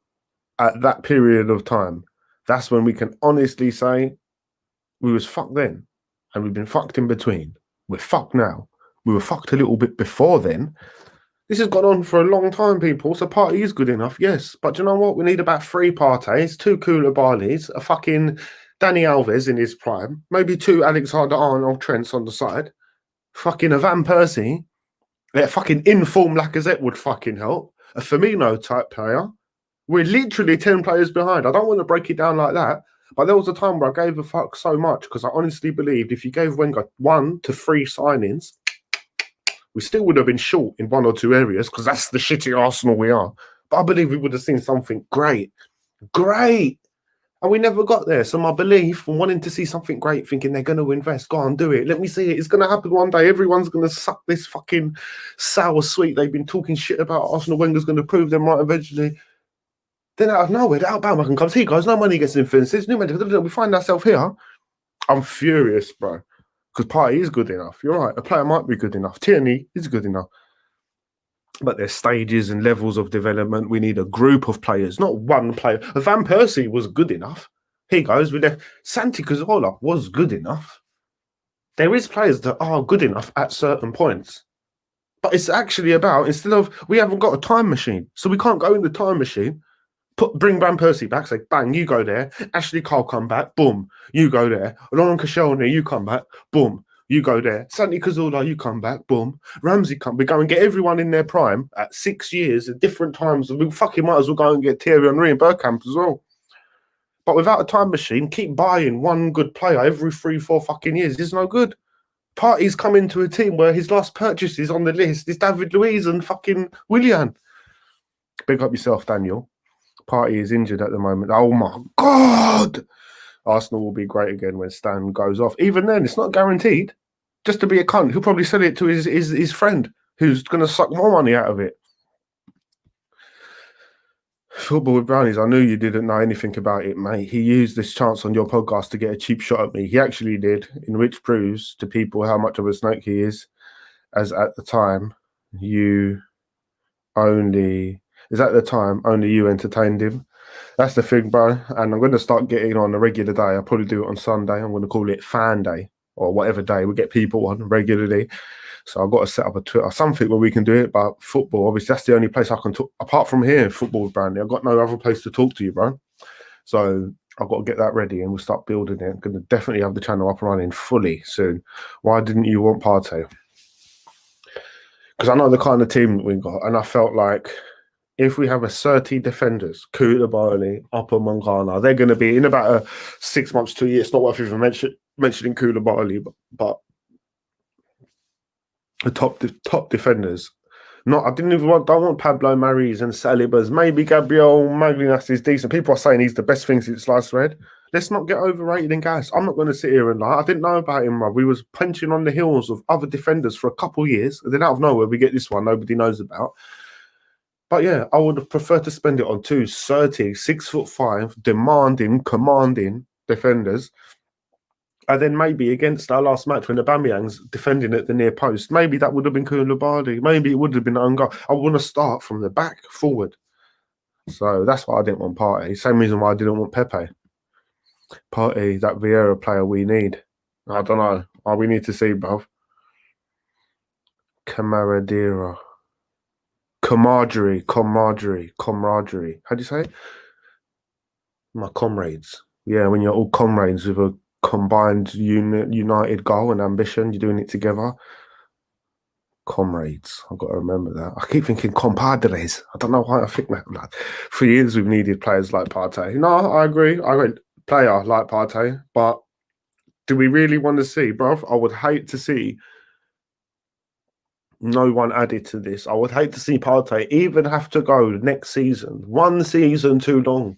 at that period of time, that's when we can honestly say we was fucked then, and we've been fucked in between. We're fucked now. We were fucked a little bit before then. This has gone on for a long time, people. So Partey is good enough, yes. But do you know what? We need about 3 Parteys, 2 Koulibalys, a fucking Danny Alves in his prime, maybe 2 Alexander-Arnold Trents on the side, fucking a Van Persie, a fucking informed Lacazette would fucking help, a Firmino type player. We're literally 10 players behind. I don't want to break it down like that, but there was a time where I gave a fuck so much because I honestly believed if you gave Wenger 1 to 3 signings, we still would have been short in 1 or 2 areas because that's the shitty Arsenal we are. But I believe we would have seen something great. Great! And we never got there. So my belief and wanting to see something great, thinking they're going to invest, go on, do it. Let me see it. It's going to happen one day. Everyone's going to suck this fucking sour sweet. They've been talking shit about Arsenal. Wenger's going to prove them right eventually. Then out of nowhere, the Alabama comes. He goes, no money gets influences. We find ourselves here. I'm furious, bro. Because Partey is good enough. You're right. A player might be good enough. Tierney is good enough. But there's stages and levels of development. We need a group of players, not one player. Van Persie was good enough. He goes with Santi Cazorla was good enough. There is players that are good enough at certain points. But it's actually about, instead of, we haven't got a time machine. So we can't go in the time machine, bring Van Persie back, say, bang, you go there. Ashley Cole come back, boom, you go there. Lauren Koscielny, you come back, boom, you go there. Santi Cazorla, you come back, boom. Ramsey come. We go and get everyone in their prime at 6 years at different times. We fucking might as well go and get Thierry Henry and Bergkamp as well. But without a time machine, keep buying one good player every 3-4 fucking years. It's no good. Partey's come into a team where his last purchases on the list is David Luiz and fucking Willian. Big up yourself, Daniel. Partey is injured at the moment. Oh my God! Arsenal will be great again when Stan goes off. Even then, it's not guaranteed. Just to be a cunt, he'll probably sell it to his friend who's going to suck more money out of it. Football with Brownies, I knew you didn't know anything about it, mate. He used this chance on your podcast to get a cheap shot at me. He actually did, in which proves to people how much of a snake he is, as at the time only you entertained him. That's the thing, bro. And I'm going to start getting on a regular day. I'll probably do it on Sunday. I'm going to call it Fan Day or whatever day we get people on regularly. So I've got to set up a Twitter, something where we can do it. But football, obviously, that's the only place I can talk. Apart from here, football with Brandy, I've got no other place to talk to you, bro. So I've got to get that ready and we'll start building it. I'm going to definitely have the channel up and running fully soon. Why didn't you want Partey? Because I know the kind of team that we got. And I felt like if we have a 30 defenders, Koulibaly, Upper Mangana, they're going to be in about 6 months to a year. It's not worth even mentioning Koulibaly, but the top defenders. Don't want Pablo Maris and Salibas. Maybe Gabriel Maglinas is decent. People are saying he's the best thing since sliced bread. Let's not get overrated and gas. I'm not going to sit here and lie. I didn't know about him, bro. We was punching on the heels of other defenders for a couple of years. And then out of nowhere, we get this one nobody knows about. But yeah, I would have preferred to spend it on 2 30, 6'5", demanding, commanding defenders. And then maybe against our last match when Aubameyang's defending at the near post, maybe that would have been Koulibaly. Maybe it would have been an own goal. I want to start from the back forward. So that's why I didn't want Partey. Same reason why I didn't want Pepe. Partey, that Vieira player we need. I don't know. We need to see, bruv. Camaraderie. How do you say it? My comrades. Yeah, when you're all comrades with a combined united goal and ambition, you're doing it together. Comrades. I've got to remember that. I keep thinking compadres. I don't know why I think that. Like, for years, we've needed players like Partey. No, I agree. Player like Partey, but do we really want to see, bruv? I would hate to see no one added to this. I would hate to see Partey even have to go next season. 1 season too long.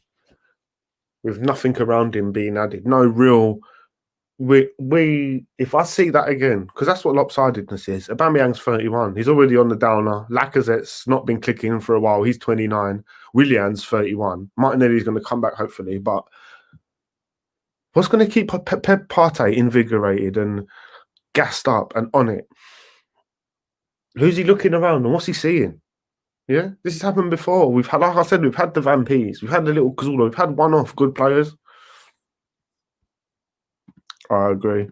with nothing around him being added. No real. We if I see that again, because that's what lopsidedness is. Aubameyang's 31. He's already on the downer. Lacazette's not been clicking for a while. He's 29. Willian's 31. Martinelli's going to come back, hopefully. But what's going to keep Pep Partey invigorated and gassed up and on it? Who's he looking around and what's he seeing? Yeah, this has happened before. We've had, like I said, we've had the Van Pees, we've had the little Cazorla, we've had one-off good players. I agree.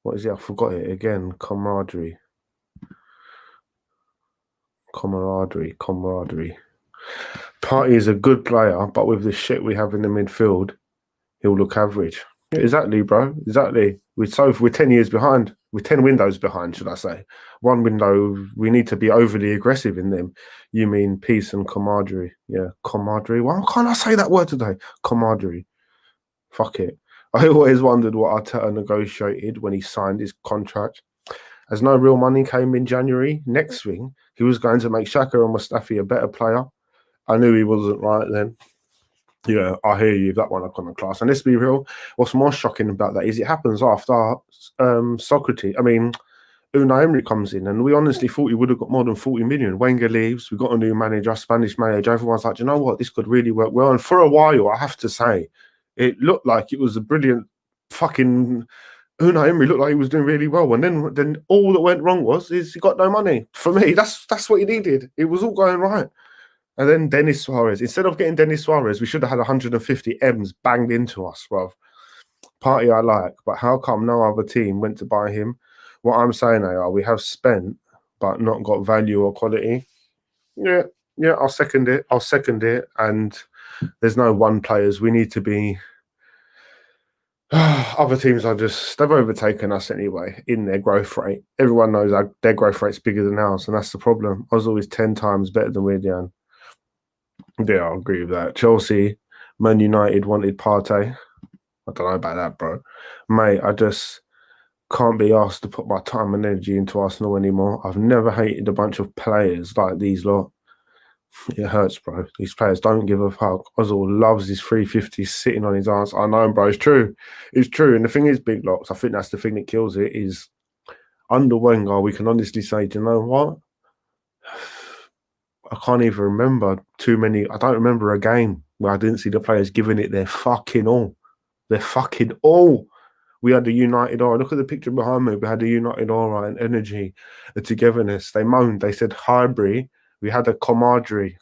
What is it? I forgot it again. Camaraderie. Partey is a good player, but with the shit we have in the midfield, he'll look average. Yeah, exactly, bro. Exactly. We're 10 years behind. We're 10 windows behind, should I say. One window, we need to be overly aggressive in them. You mean peace and camaraderie. Yeah, camaraderie. Why can't I say that word today? Camaraderie. Fuck it. I always wondered what Arteta negotiated when he signed his contract. As no real money came in January, next thing, he was going to make Xhaka and Mustafi a better player. I knew he wasn't right then. Yeah, I hear you, that one iconoclast. And let's be real, what's more shocking about that is it happens after Unai Emery comes in, and we honestly thought he would have got more than 40 million. Wenger leaves, we got a new manager, Spanish manager. Everyone's like, you know what, this could really work well. And for a while, I have to say, it looked like it was a brilliant fucking Unai Emery looked like he was doing really well. And then all that went wrong is he got no money. For me, that's what he needed. It was all going right. And then Denis Suarez. Instead of getting Denis Suarez, we should have had 150 M's banged into us, bro. Partey I like, but how come no other team went to buy him? What I'm saying, AR, we have spent, but not got value or quality. Yeah, I'll second it. And there's no one players. We need to be... Other teams they've overtaken us anyway in their growth rate. Everyone knows their growth rate's bigger than ours, and that's the problem. I was always 10 times better than Willian. Yeah, I agree with that. Chelsea, Man United wanted Partey. I don't know about that, bro. Mate, I just can't be asked to put my time and energy into Arsenal anymore. I've never hated a bunch of players like these lot. It hurts, bro. These players don't give a fuck. Ozil loves his 350 sitting on his ass. I know, bro. It's true. It's true. And the thing is, Big Locks, I think that's the thing that kills it, is under Wenger, we can honestly say, do you know what? I can't even remember too many. I don't remember a game where I didn't see the players giving it their fucking all. Their fucking all. We had the united aura. Look at the picture behind me. We had the united aura and energy, the togetherness. They moaned. They said Highbury. We had a compadre.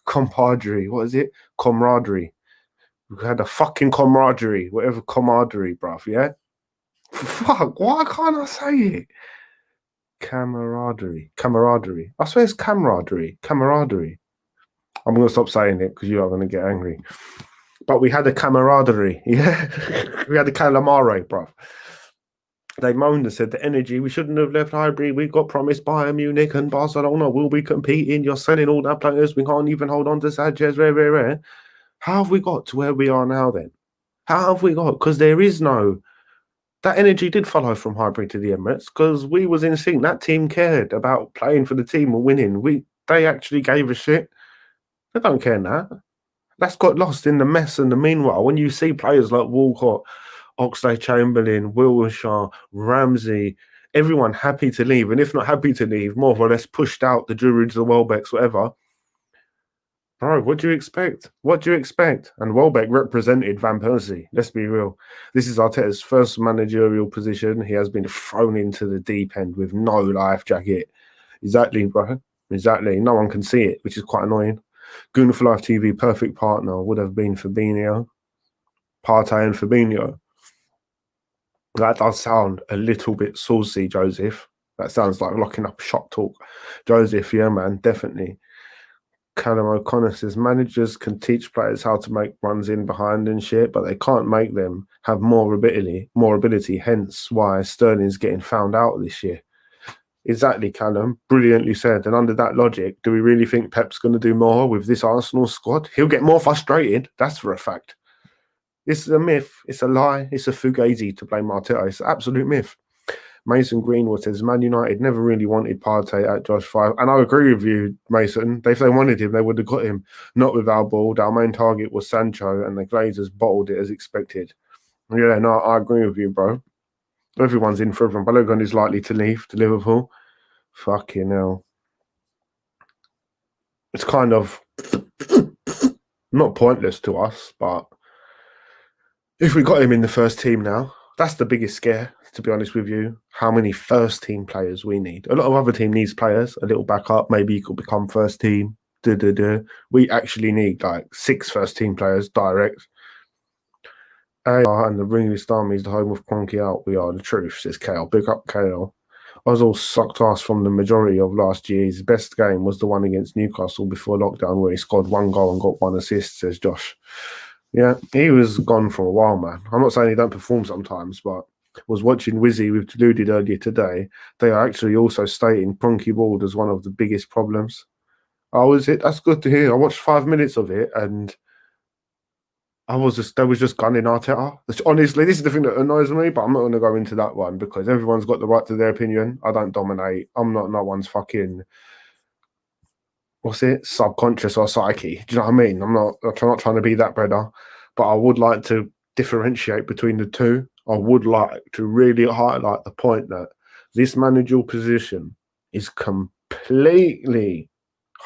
What is it? Camaraderie. We had a fucking camaraderie. Whatever camaraderie, bruv, yeah? Fuck, why can't I say it? Camaraderie. I swear it's camaraderie. I'm going to stop saying it because you are going to get angry. But we had a camaraderie, yeah? We had a calamare, bruv. They moaned and said the energy, we shouldn't have left Highbury. We got promised Bayern Munich and Barcelona will be competing. You're selling all that players. We can't even hold on to Sanchez. Rare. How have we got to where we are now then? How have we got? Because there is no... That energy did follow from Highbury to the Emirates because we was in sync. That team cared about playing for the team and winning. They actually gave a shit. They don't care now. That's got lost in the mess. And the meanwhile, when you see players like Walcott, Oxlade-Chamberlain, Wilshere, Ramsey, everyone happy to leave, and if not happy to leave, more or less pushed out, the Druids, the Welbecks, whatever. Bro, what do you expect? And Welbeck represented Van Persie. Let's be real. This is Arteta's first managerial position. He has been thrown into the deep end with no life jacket. Exactly, bro. Exactly. No one can see it, which is quite annoying. Goon for Life TV, perfect partner would have been Fabinho, Partey and Fabinho. That does sound a little bit saucy, Joseph. That sounds like locking up shop talk. Joseph, yeah, man, definitely. Callum O'Connor says managers can teach players how to make runs in behind and shit, but they can't make them have more ability, hence why Sterling's getting found out this year. Exactly, Callum. Brilliantly said. And under that logic, do we really think Pep's going to do more with this Arsenal squad? He'll get more frustrated. That's for a fact. This is a myth. It's a lie. It's a fugazi to blame Arteta. It's an absolute myth. Mason Greenwood says Man United never really wanted Partey at Josh 5. And I agree with you, Mason. If they wanted him, they would have got him. Not with our ball. Our main target was Sancho, and the Glazers bottled it as expected. Yeah, no, I agree with you, bro. Everyone's in for him. Balogun is likely to leave to Liverpool. Fucking hell. It's kind of not pointless to us, but if we got him in the first team now, that's the biggest scare, to be honest with you. How many first team players we need. A lot of other team needs players, a little backup. Maybe you could become first team. We actually need like 6 first team players direct. And the Ringlist Army is the home of Kroenke out. We are the truth, says KL. Big up KL. Ozil sucked ass from the majority of last year. His best game was the one against Newcastle before lockdown, where he scored 1 goal and got 1 assist, says Josh. Yeah, he was gone for a while, man. I'm not saying he don't perform sometimes, but was watching Wizzy with Deluded earlier today. They are actually also stating Kroenke Ward as one of the biggest problems. Oh, is it? That's good to hear. I watched 5 minutes of it and they was just gunning Arteta. Honestly, this is the thing that annoys me, but I'm not going to go into that one because everyone's got the right to their opinion. I don't dominate. I'm not no one's fucking, what's it, subconscious or psyche. Do you know what I mean? I'm not trying to be that brother, but I would like to differentiate between the two. I would like to really highlight the point that this managerial position is completely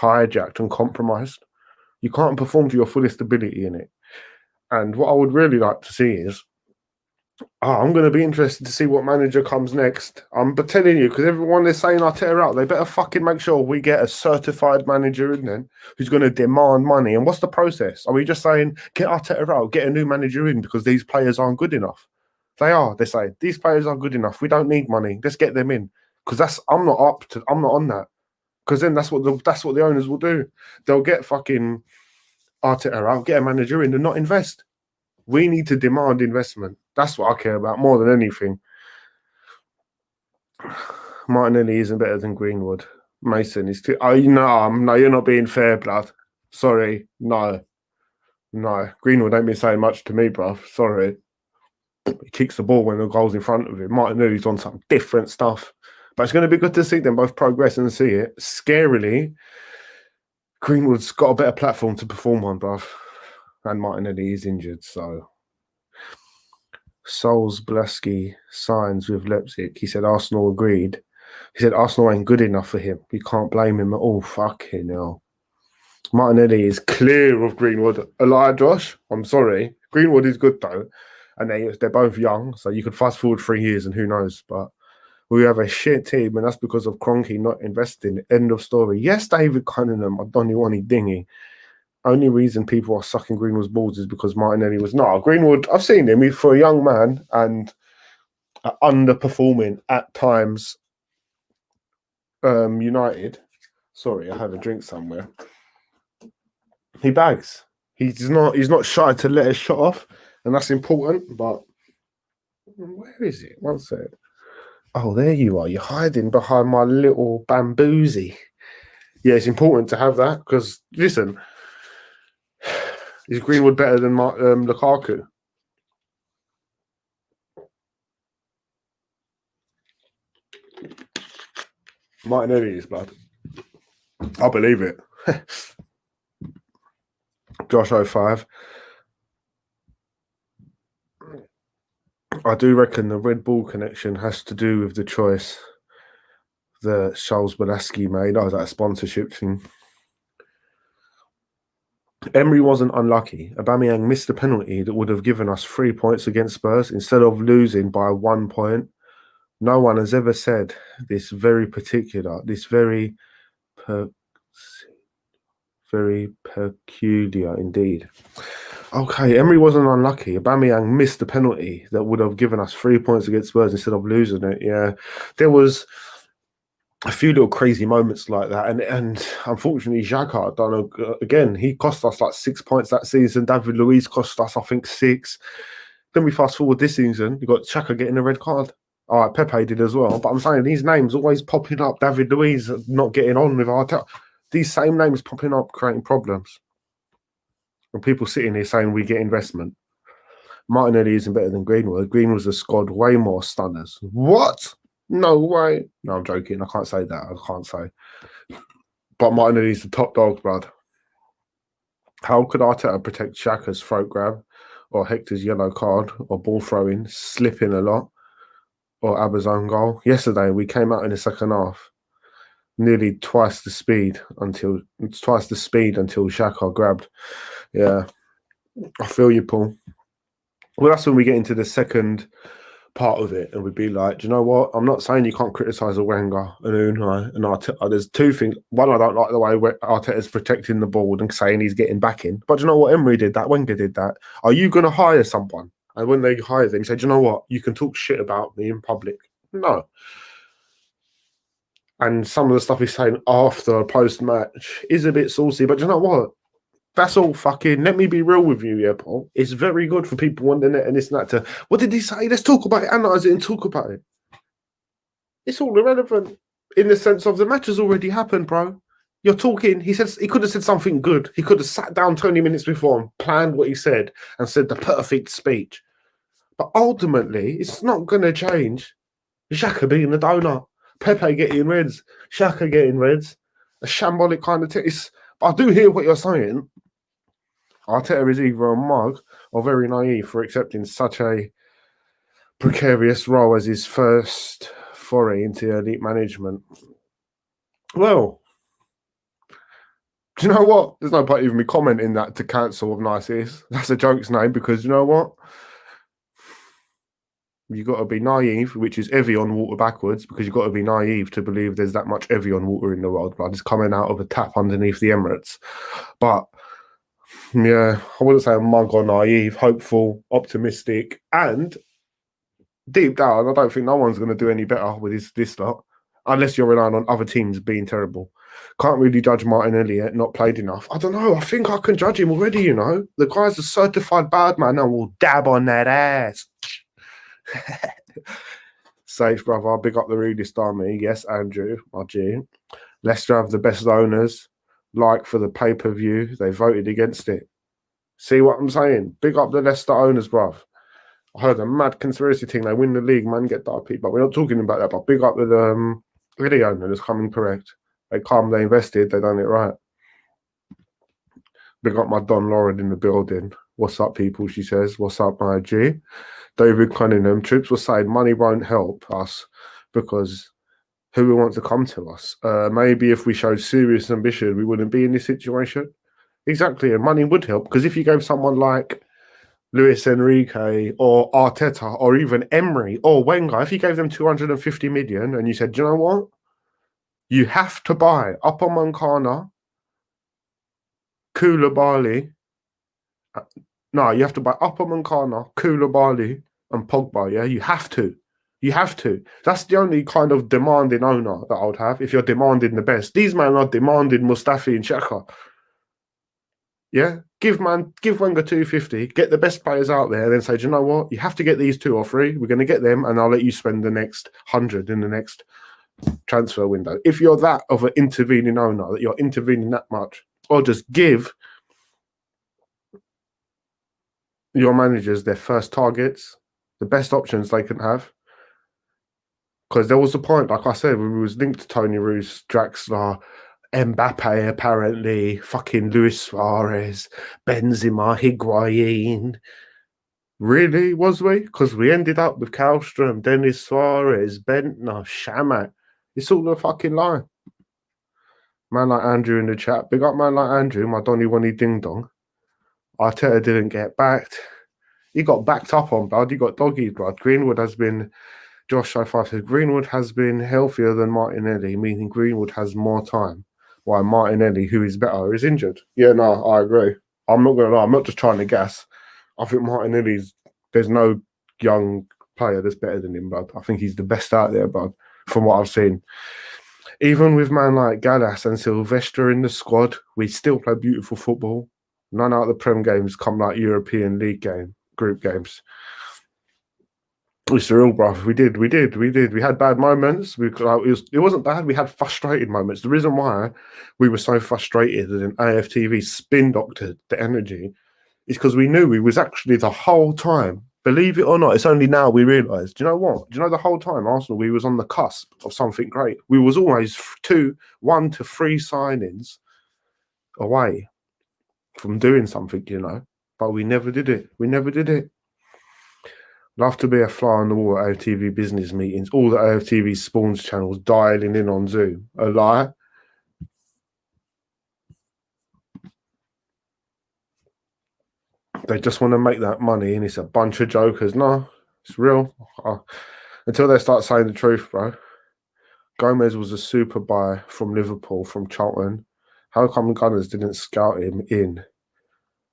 hijacked and compromised. You can't perform to your fullest ability in it. And what I would really like to see is, I'm going to be interested to see what manager comes next. I'm telling you, because everyone is saying Arteta out, they better fucking make sure we get a certified manager in then who's going to demand money. And what's the process? Are we just saying, get Arteta out, get a new manager in because these players aren't good enough? They are. They say, these players aren't good enough. We don't need money. Let's get them in. Because I'm not on that. Because then that's what the owners will do. They'll get fucking Arteta out, get a manager in and not invest. We need to demand investment. That's what I care about more than anything. Martinelli isn't better than Greenwood. Mason is too. Oh, no, you're not being fair, blood. Sorry, no. Greenwood ain't been saying much to me, bruv. Sorry. He kicks the ball when the goal's in front of him. Martinelli's on some different stuff. But it's going to be good to see them both progress and see it. Scarily, Greenwood's got a better platform to perform on, bruv. And Martinelli is injured, so. Souls Blaski signs with Leipzig. He said Arsenal agreed. He said Arsenal ain't good enough for him. You can't blame him at all. Fucking hell. Martinelli is clear of Greenwood. A lie, Josh? I'm sorry. Greenwood is good, though. And they're both young, so you could fast forward 3 years and who knows. But we have a shit team, and that's because of Kroenke not investing. End of story. Yes, David Cunningham. I don't want any dingy. Only reason people are sucking Greenwood's balls is because Martinelli was not. Greenwood, I've seen him for a young man and underperforming at times. United. Sorry, I had a drink somewhere. He bags. He's not shy to let his shot off, and that's important. But where is it? One sec. Oh, there you are. You're hiding behind my little bamboozy. Yeah, it's important to have that because listen. Is Greenwood better than Lukaku? Martinelli is, blood. I believe it. Josh 05. I do reckon the Red Bull connection has to do with the choice that Charles Balaski made. Was that a sponsorship thing? Emery wasn't unlucky. Aubameyang missed a penalty that would have given us 3 points against Spurs instead of losing by 1 point. No one has ever said this very peculiar indeed. Okay, Emery wasn't unlucky. Aubameyang missed the penalty that would have given us 3 points against Spurs instead of losing it. Yeah, there was a few little crazy moments like that, and unfortunately, Xhaka, I don't know, again, he cost us like 6 points that season. David Luiz cost us, I think, 6. Then we fast forward this season, you got Xhaka getting a red card. All right, Pepe did as well, but I'm saying these names always popping up. David Luiz not getting on with Arteta. These same names popping up, creating problems. And people sitting here saying we get investment. Martinelli isn't better than Greenwood. Greenwood's has scored way more stunners. What? No way. No, I'm joking. I can't say that. I can't say. But Martinelli's the top dog, bruv. How could Arteta protect Xhaka's throat grab, or Hector's yellow card, or ball throwing, slipping a lot, or Abba's own goal? Yesterday, we came out in the second half, nearly twice the speed until Xhaka grabbed. Yeah, I feel you, Paul. Well, that's when we get into the second part of it, and we'd be like, do you know what? I'm not saying you can't criticise a Wenger and Unai and Arteta. There's two things. One, I don't like the way Arteta's protecting the ball and saying he's getting back in. But do you know what? Emery did that. Wenger did that. Are you going to hire someone? And when they hire them, you say, do you know what? You can talk shit about me in public. No. And some of the stuff he's saying after post match is a bit saucy. But do you know what? That's all fucking. Let me be real with you, yeah, Paul. It's very good for people on the net and this and that to. What did he say? Let's talk about it, analyze it, and talk about it. It's all irrelevant in the sense of the match has already happened, bro. You're talking. He says he could have said something good. He could have sat down 20 minutes before and planned what he said and said the perfect speech. But ultimately, it's not going to change. Xhaka being the donor, Pepe getting reds, Xhaka getting reds, a shambolic kind of test. But I do hear what you're saying. Arteta is either a mug or very naive for accepting such a precarious role as his first foray into elite management. Well, do you know what? There's no point even me commenting that to cancel of Nice's. That's a joke's name because you know what? You've got to be naive, which is Evian water backwards, because you've got to be naive to believe there's that much Evian water in the world, blood. It's coming out of a tap underneath the Emirates. But yeah, I wouldn't say a mug or naive, hopeful, optimistic, and deep down, I don't think no one's going to do any better with this lot, unless you're relying on other teams being terrible. Can't really judge Martinelli yet, not played enough. I don't know. I think I can judge him already, you know. The guy's a certified bad man and will dab on that ass. Safe, brother. Big up the rudest army. Yes, Andrew, my G. Leicester have the best owners. Like for the pay-per-view, they voted against it. See what I'm saying? Big up the Leicester owners, bruv. I heard a mad conspiracy thing. They win the league, man, get dark people. But we're not talking about that. But big up with the owner that's coming correct. They come, they invested, they done it right. Big up my Don Lauren in the building. What's up, people? She says. What's up, my G? David Cunningham. Troops were saying money won't help us because who would want to come to us? Maybe if we showed serious ambition, we wouldn't be in this situation. Exactly, and money would help because if you gave someone like Luis Enrique or Arteta or even Emery or Wenger, if you gave them 250 million and you said, do you know what? You have to buy Upper Moncana, Koulibaly. No, you have to buy Upper Moncana, Koulibaly, and Pogba. Yeah, you have to. You have to. That's the only kind of demanding owner that I would have if you're demanding the best. These men are demanding Mustafi and Xhaka. Yeah, give Wenger 250, get the best players out there, and then say, do you know what? You have to get these 2 or 3. We're going to get them, and I'll let you spend the next 100 in the next transfer window. If you're that of an intervening owner, that you're intervening that much, or just give your managers their first targets, the best options they can have. Because there was a point, like I said, when we was linked to Tony Roos, Draxler, Mbappe, apparently, fucking Luis Suarez, Benzema, Higuain. Really, was we? Because we ended up with Kallstrom, Dennis Suarez, Bentner, Shamak. It's all a fucking lie. Man like Andrew in the chat. Big up man like Andrew, my Donny Wonny Ding Dong. Arteta didn't get backed. He got backed up on, blood. He got doggied, blood. Greenwood has been... Josh Shifar says, Greenwood has been healthier than Martinelli, meaning Greenwood has more time, while Martinelli, who is better, is injured. Yeah, no, I agree. I'm not going to lie. I'm not just trying to gas. I think there's no young player that's better than him, bud. I think he's the best out there, bud, from what I've seen. Even with man like Gallas and Silvestre in the squad, we still play beautiful football. None out of the Prem games come like European League group games. It's real, bro. We did. We had bad moments. It wasn't bad. We had frustrated moments. The reason why we were so frustrated and AFTV spin doctored the energy is because we knew we was actually the whole time Believe it or not, it's only now we realise. Do you know what? Do you know the whole time Arsenal, we was on the cusp of something great. We was always 1 to 3 signings away from doing something, but we never did it. We never did it. Love to be a fly on the wall at AFTV business meetings. All the AFTV spawns channels dialing in on Zoom. A lie. They just want to make that money, and it's a bunch of jokers. No, it's real. Until they start saying the truth, bro. Gomez was a super buy from Liverpool, from Charlton. How come Gunners didn't scout him in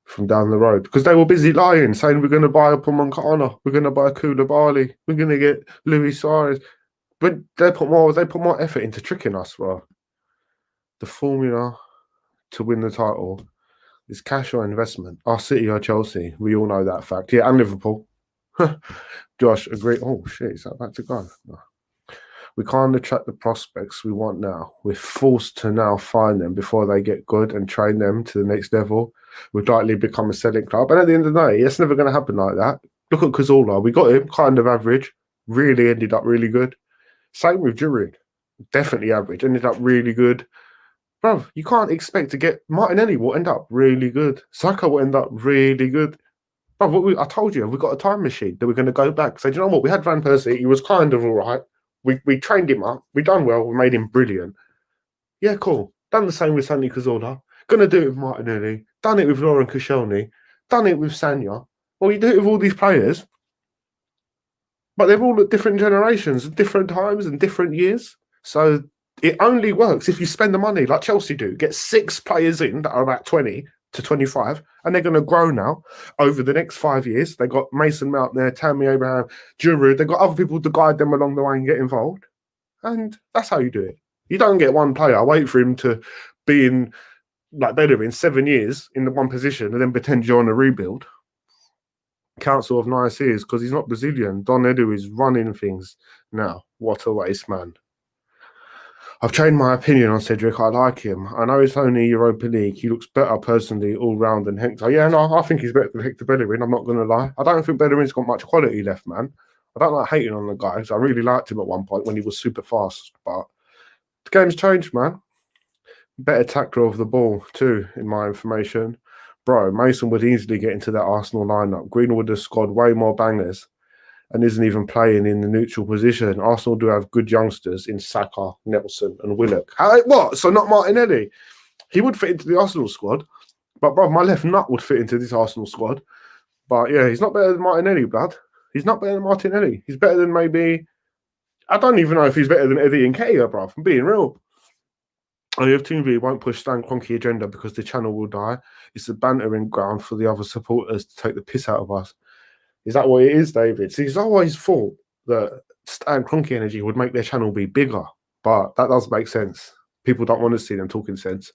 from down the road? Because they were busy lying, saying we're going to buy Upamecano, we're going to buy Koulibaly, we're going to get Luis Suarez. But they put more effort into tricking us, bro. The formula to win the title is cash or investment. Our City or Chelsea, we all know that fact. Yeah, and Liverpool. Josh, agree. Oh shit, is that about to go? No. We can't attract the prospects we want now. We're forced to now find them before they get good and train them to the next level. We'd likely become a selling club. And at the end of the day, it's never going to happen like that. Look at Cazorla. We got him kind of average. Really ended up really good. Same with Giroud. Definitely average. Ended up really good. Bro, you can't expect to get Martinelli will end up really good. Saka will end up really good. Bro, I told you, we've got a time machine that we're going to go back. So, do you know what? We had Van Persie. He was kind of all right. We trained him up. We done well. We made him brilliant. Yeah, cool. Done the same with Santi Cazorla. Gonna do it with Martinelli. Done it with Lauren Koscielny. Done it with Sanya. Well, you do it with all these players, but they're all at different generations, different times, and different years. So it only works if you spend the money like Chelsea do. Get 6 players in that are about 20 to 25, and they're going to grow now over the next 5 years. They got Mason Mount there, Tammy Abraham, Giroud. They got other people to guide them along the way and get involved. And that's how you do it. You don't get one player, wait for him to be in, like Bellerin, 7 years in the one position and then pretend you're on a rebuild. Council of Nice is because he's not Brazilian. Don Edu is running things now. What a waste, man. I've changed my opinion on Cedric. I like him. I know it's only Europa League. He looks better personally all round than Hector. Yeah, no, I think he's better than Hector Bellerin. I'm not going to lie. I don't think Bellerin's got much quality left, man. I don't like hating on the guy because I really liked him at one point when he was super fast. But the game's changed, man. Better tackler of the ball, too, in my information. Bro, Mason would easily get into that Arsenal lineup. Greenwood has scored way more bangers and isn't even playing in the neutral position. Arsenal do have good youngsters in Saka, Nelson, and Willock. What? So not Martinelli? He would fit into the Arsenal squad, but bro, my left nut would fit into this Arsenal squad. But yeah, he's not better than Martinelli, blood. He's not better than Martinelli. He's better than maybe. I don't even know if he's better than Eddie and Nketiah, bro. I'm being real. AFTV won't push Stan Kroenke agenda because the channel will die. It's a bantering ground for the other supporters to take the piss out of us. Is that what it is, David? See, he's always thought that Stan Kroenke energy would make their channel be bigger, but that does make sense. People don't want to see them talking sense.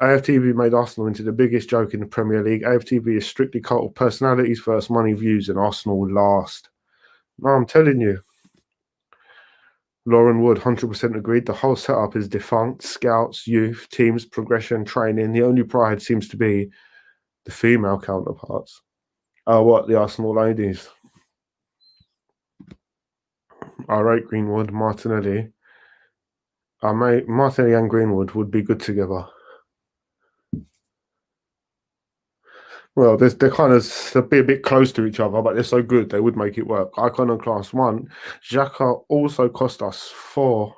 AFTV made Arsenal into the biggest joke in the Premier League. AFTV is strictly cult of personalities first, money views, and Arsenal last. No, I'm telling you. Lauren Wood, 100% agreed. The whole setup is defunct. Scouts, youth, teams, progression, training. The only pride seems to be the female counterparts. Oh, what? The Arsenal ladies. All right, Greenwood, Martinelli. Martinelli and Greenwood would be good together. Well, they're kind of they'll be a bit close to each other, but they're so good they would make it work. Iconoclast 1. Xhaka also cost us 4.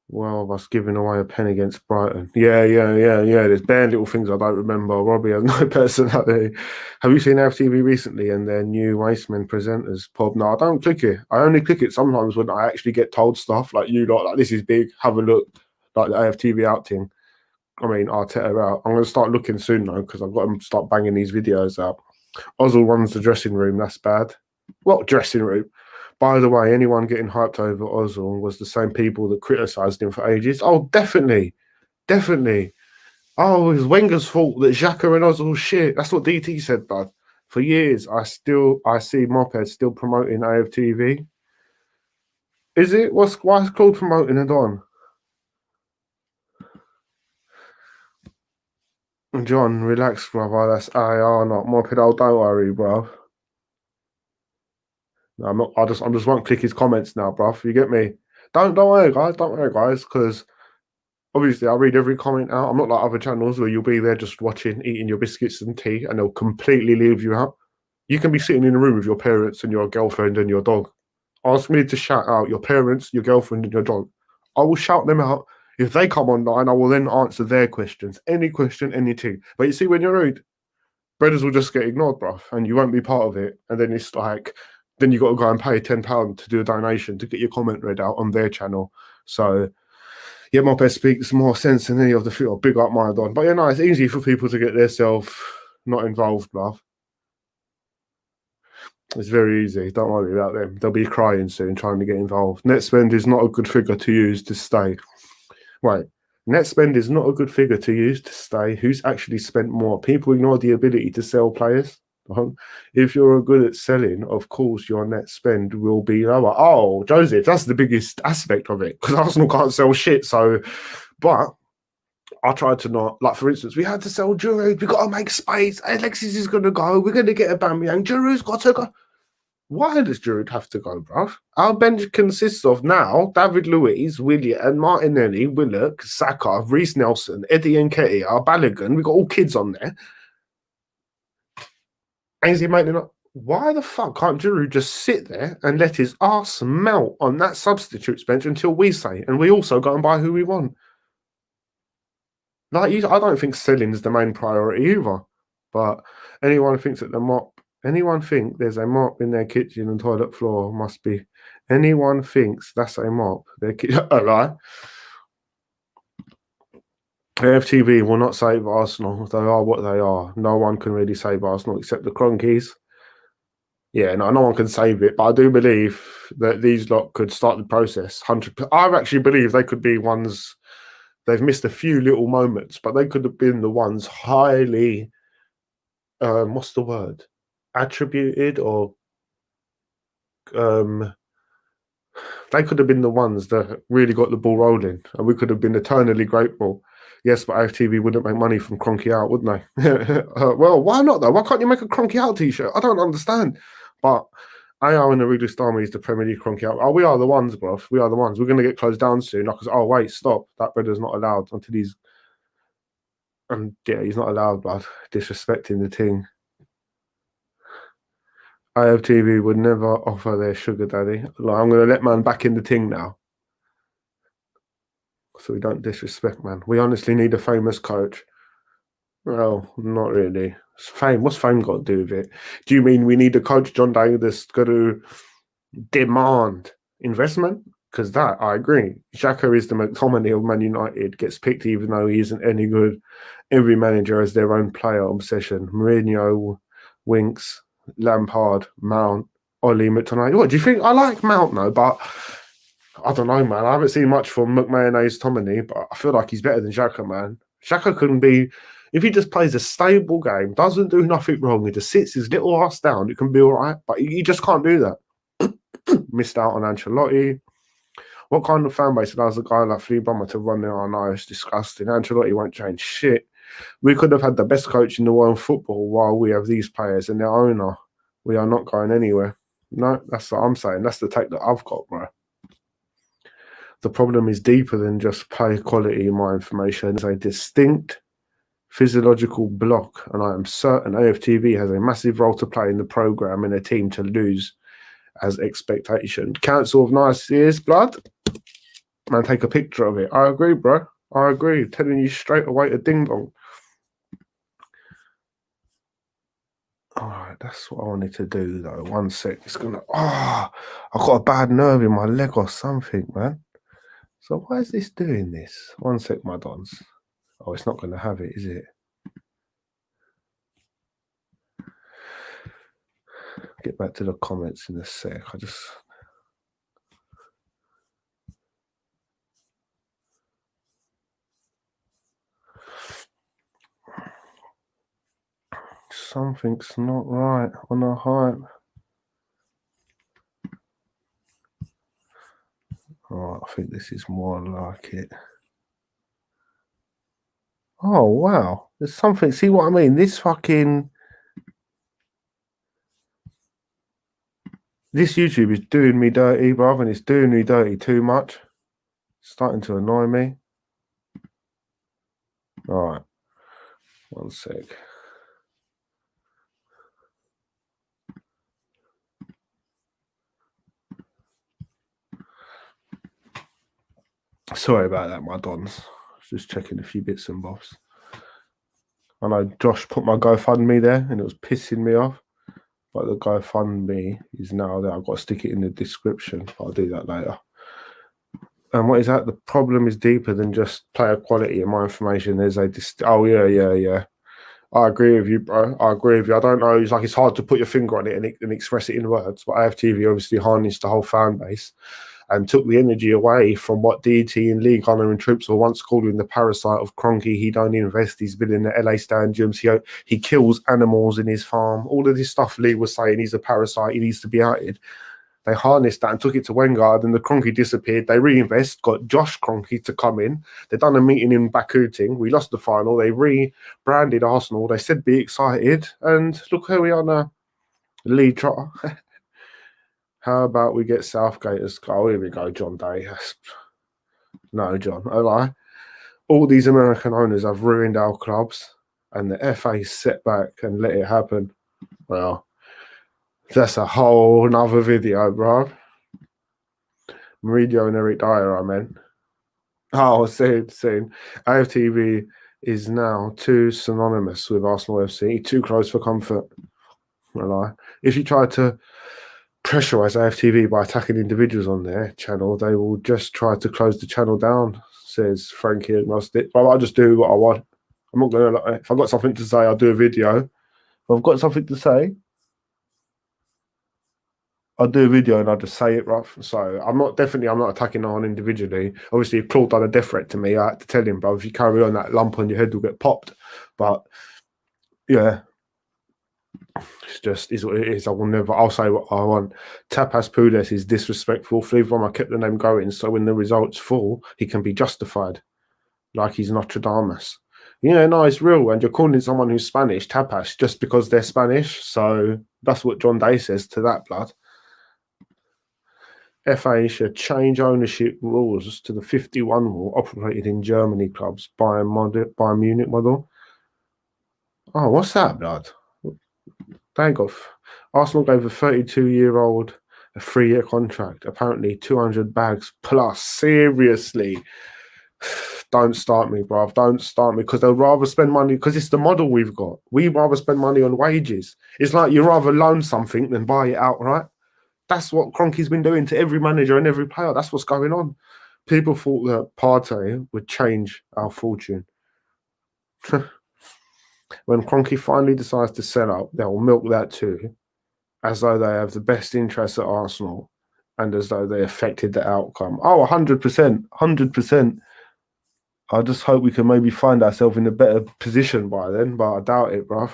Well, us giving away a pen against Brighton. Yeah. There's bare little things I don't remember. Robbie has no personality. Have you seen FTV recently and their new Wasteman presenters pub? No, I don't click it. I only click it sometimes when I actually get told stuff like you lot, like this is big, have a look, like the AFTV outing. I mean, Arteta out. I'm going to start looking soon though because I've got to start banging these videos out. Ozil runs the dressing room. That's bad. What dressing room? By the way, anyone getting hyped over Ozil was the same people that criticised him for ages. Oh, definitely. Oh, it was Wenger's fault that Xhaka and Ozil shit. That's what DT said, bud. For years, I see Moped still promoting AFTV. Is it? Why is Claude promoting it on? John, relax, brother. That's IR, not Moped. Oh, don't worry, bro. I'm not. I just won't click his comments now, bruv. You get me? Don't worry, guys. Don't worry, guys, because obviously I read every comment out. I'm not like other channels where you'll be there just watching, eating your biscuits and tea, and they'll completely leave you out. You can be sitting in a room with your parents and your girlfriend and your dog. Ask me to shout out your parents, your girlfriend, and your dog. I will shout them out. If they come online, I will then answer their questions. Any question, anything. But you see, when you're rude, brothers will just get ignored, bruv, and you won't be part of it. And then it's like, then you got to go and pay £10 to do a donation to get your comment read out on their channel. So, yeah, my best speaks more sense than any of the field. Big up my Don. But yeah, no, it's easy for people to get themselves not involved, bruv. It's very easy. Don't worry about them. They'll be crying soon trying to get involved. Net spend is not a good figure to use to stay. Right. Net spend is not a good figure to use to stay. Who's actually spent more? People ignore the ability to sell players. If you're good at selling, of course, your net spend will be lower. Oh, Joseph, that's the biggest aspect of it because Arsenal can't sell shit. So, but I tried to not, like, for instance, we had to sell Giroud. We got to make space. Alexis is going to go. We're going to get a Aubameyang. Giroud's got to go. Why does Giroud have to go, bruv? Our bench consists of now David Luiz, Willian, Martinelli, Willock, Saka, Reece Nelson, Eddie Nketiah, Balogun. We've got all kids on there. Ainsley Maitland. Why the fuck can't Giroud just sit there and let his ass melt on that substitutes bench until we say, and we also go and buy who we want? Like, I don't think selling is the main priority either. But anyone thinks that anyone think there's a mop in their kitchen and toilet floor must be. Anyone thinks that's a mop. A lie. AFTV will not save Arsenal. They are what they are. No one can really save Arsenal except the Kroenkes. Yeah, no one can save it. But I do believe that these lot could start the process. 100%. I actually believe they could be ones. They've missed a few little moments, but they could have been the ones highly. What's the word? Attributed or they could have been the ones that really got the ball rolling, and we could have been eternally grateful. Yes, but AFTV wouldn't make money from Kroenke out, wouldn't they? Well, why not though? Why can't you make a Kroenke out t-shirt? I don't understand. But AR and the Readers Army is the Premier League Kroenke out. Oh, we are the ones, bruv. We are the ones. We're going to get closed down soon. Because oh wait, stop. That brother's not allowed until he's. And yeah, he's not allowed, but disrespecting the team. AFTV would never offer their sugar daddy. Like, I'm going to let man back in the thing now. So we don't disrespect man. We honestly need a famous coach. Well, not really. It's fame. What's fame got to do with it? Do you mean we need a coach, John Day, that's got to demand investment? Because that, I agree. Xhaka is the McTominay of Man United, gets picked even though he isn't any good. Every manager has their own player obsession. Mourinho, Winks, Lampard, Mount, Oli, McTominay. What do you think? I like Mount though, but I don't know, man. I haven't seen much from McMahon's Tomini, but I feel like he's better than Xhaka, man. Xhaka can be, if he just plays a stable game, doesn't do nothing wrong, he just sits his little ass down, it can be all right. But he just can't do that. Missed out on Ancelotti. What kind of fan base allows a guy like Flea Bummer to run there? I know it's disgusting. Ancelotti won't change shit. We could have had the best coach in the world in football while we have these players and their owner. We are not going anywhere. No, that's what I'm saying. That's the take that I've got, bro. The problem is deeper than just play quality in my information. It's a distinct physiological block, and I am certain AFTV has a massive role to play in the programme and a team to lose as expectation. Council of Nice Years, blood. Man, take a picture of it. I agree, bro. I agree. Telling you straight away to ding dong. All right, that's what I wanted to do, though. 1 sec. It's gonna. I've got a bad nerve in my leg or something, man. So why is this doing this? 1 sec, my dons. Oh, it's not going to have it, is it? Get back to the comments in a sec. Something's not right on the hype. Oh, I think this is more like it. Oh, wow. There's something. See what I mean? This fucking. This YouTube is doing me dirty, bruv, and it's doing me dirty too much. It's starting to annoy me. All right, one sec. Sorry about that, my dons. Just checking a few bits and bobs. I know Josh put my GoFundMe there, and it was pissing me off. But the GoFundMe is now there. I've got to stick it in the description. I'll do that later. And what is that? The problem is deeper than just player quality and my information. There's a yeah. I agree with you, bro. I agree with you. I don't know. It's like it's hard to put your finger on it and express it in words. But AFTV obviously harnessed the whole fan base and took the energy away from what DT and league honouring troops were once calling the parasite of Kroenke. He don't invest. He's been in the LA stadiums. He kills animals in his farm. All of this stuff Lee was saying. He's a parasite. He needs to be outed. They harnessed that and took it to Wenger, and the Kroenke disappeared. They reinvest, got Josh Kroenke to come in. They've done a meeting in Baku. We lost the final. They rebranded Arsenal. They said be excited, and look where we are now. Lead trotter. How about we get Southgate as goal? Here we go, John Day. No, John, I lie. All these American owners have ruined our clubs, and the FA set back and let it happen. Well, that's a whole nother video, bro. Mourinho and Eric Dyer, I meant. Oh, soon. AFTV is now too synonymous with Arsenal FC, too close for comfort. Well, if you try to pressurize AFTV by attacking individuals on their channel, they will just try to close the channel down, says Frankie Agnostic. Well, I'll just do what I want. I'm not going to, if I've got something to say, I'll do a video. If I've got something to say, I'll do a video and I'll just say it, rough. So I'm not attacking no one individually. Obviously, if Claude done a death threat to me, I had to tell him, bro, if you carry on, that lump on your head will get popped. But yeah, is what it is. I'll say what I want. Tapas Pudes is disrespectful. Fleetwood, I kept the name going, so when the results fall, he can be justified. Like he's Nostradamus. Yeah, no, it's real. And you're calling someone who's Spanish tapas just because they're Spanish. So that's what John Day says to that, blood. FA should change ownership rules to the 51 rule operated in Germany clubs by Munich model. Oh, what's that, blood? Thank God. Arsenal gave a 32-year-old a 3-year contract, apparently 200 bags plus. Seriously. Don't start me, bruv. Don't start me, because they'll rather spend money, because it's the model we've got. We rather spend money on wages. It's like you rather loan something than buy it outright. That's what Kroenke's been doing to every manager and every player. That's what's going on. People thought that Partey would change our fortune. When Kroenke finally decides to sell up, they'll milk that too, as though they have the best interests at Arsenal and as though they affected the outcome. Oh, 100%, 100%. I just hope we can maybe find ourselves in a better position by then, but I doubt it, bruv.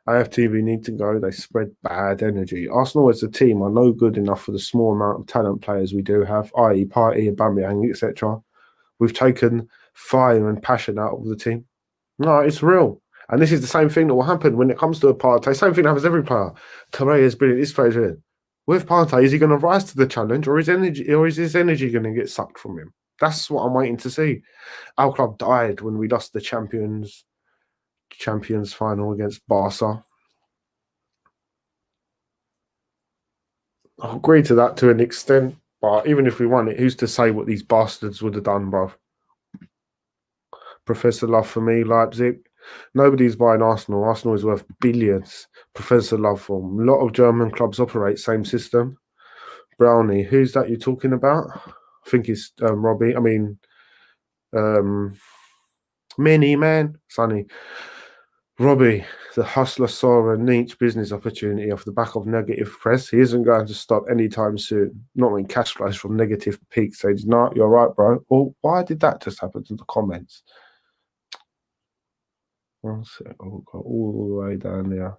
AFTV need to go. They spread bad energy. Arsenal as a team are no good enough for the small amount of talent players we do have, i.e. Partey, Aubameyang, etc. We've taken fire and passion out of the team. No, it's real. And this is the same thing that will happen when it comes to a Partey. Same thing happens every player. Correa is brilliant. This player's brilliant. With Partey, is he going to rise to the challenge, or is his energy going to get sucked from him? That's what I'm waiting to see. Our club died when we lost the Champions final against Barca. I agree to that to an extent, but even if we won it, who's to say what these bastards would have done, bruv? Professor Love for me, Leipzig. Nobody's buying Arsenal. Arsenal is worth billions. Professor Love form. A lot of German clubs operate same system. Brownie, who's that you're talking about? I think it's Robbie. I mean, Mini Man, Sonny. Robbie, the hustler saw a niche business opportunity off the back of negative press. He isn't going to stop anytime soon. Not when cash flows from negative peaks. So he's not. You're right, bro. Well, why did that just happen to the comments? One sec. Oh, go all the way down there.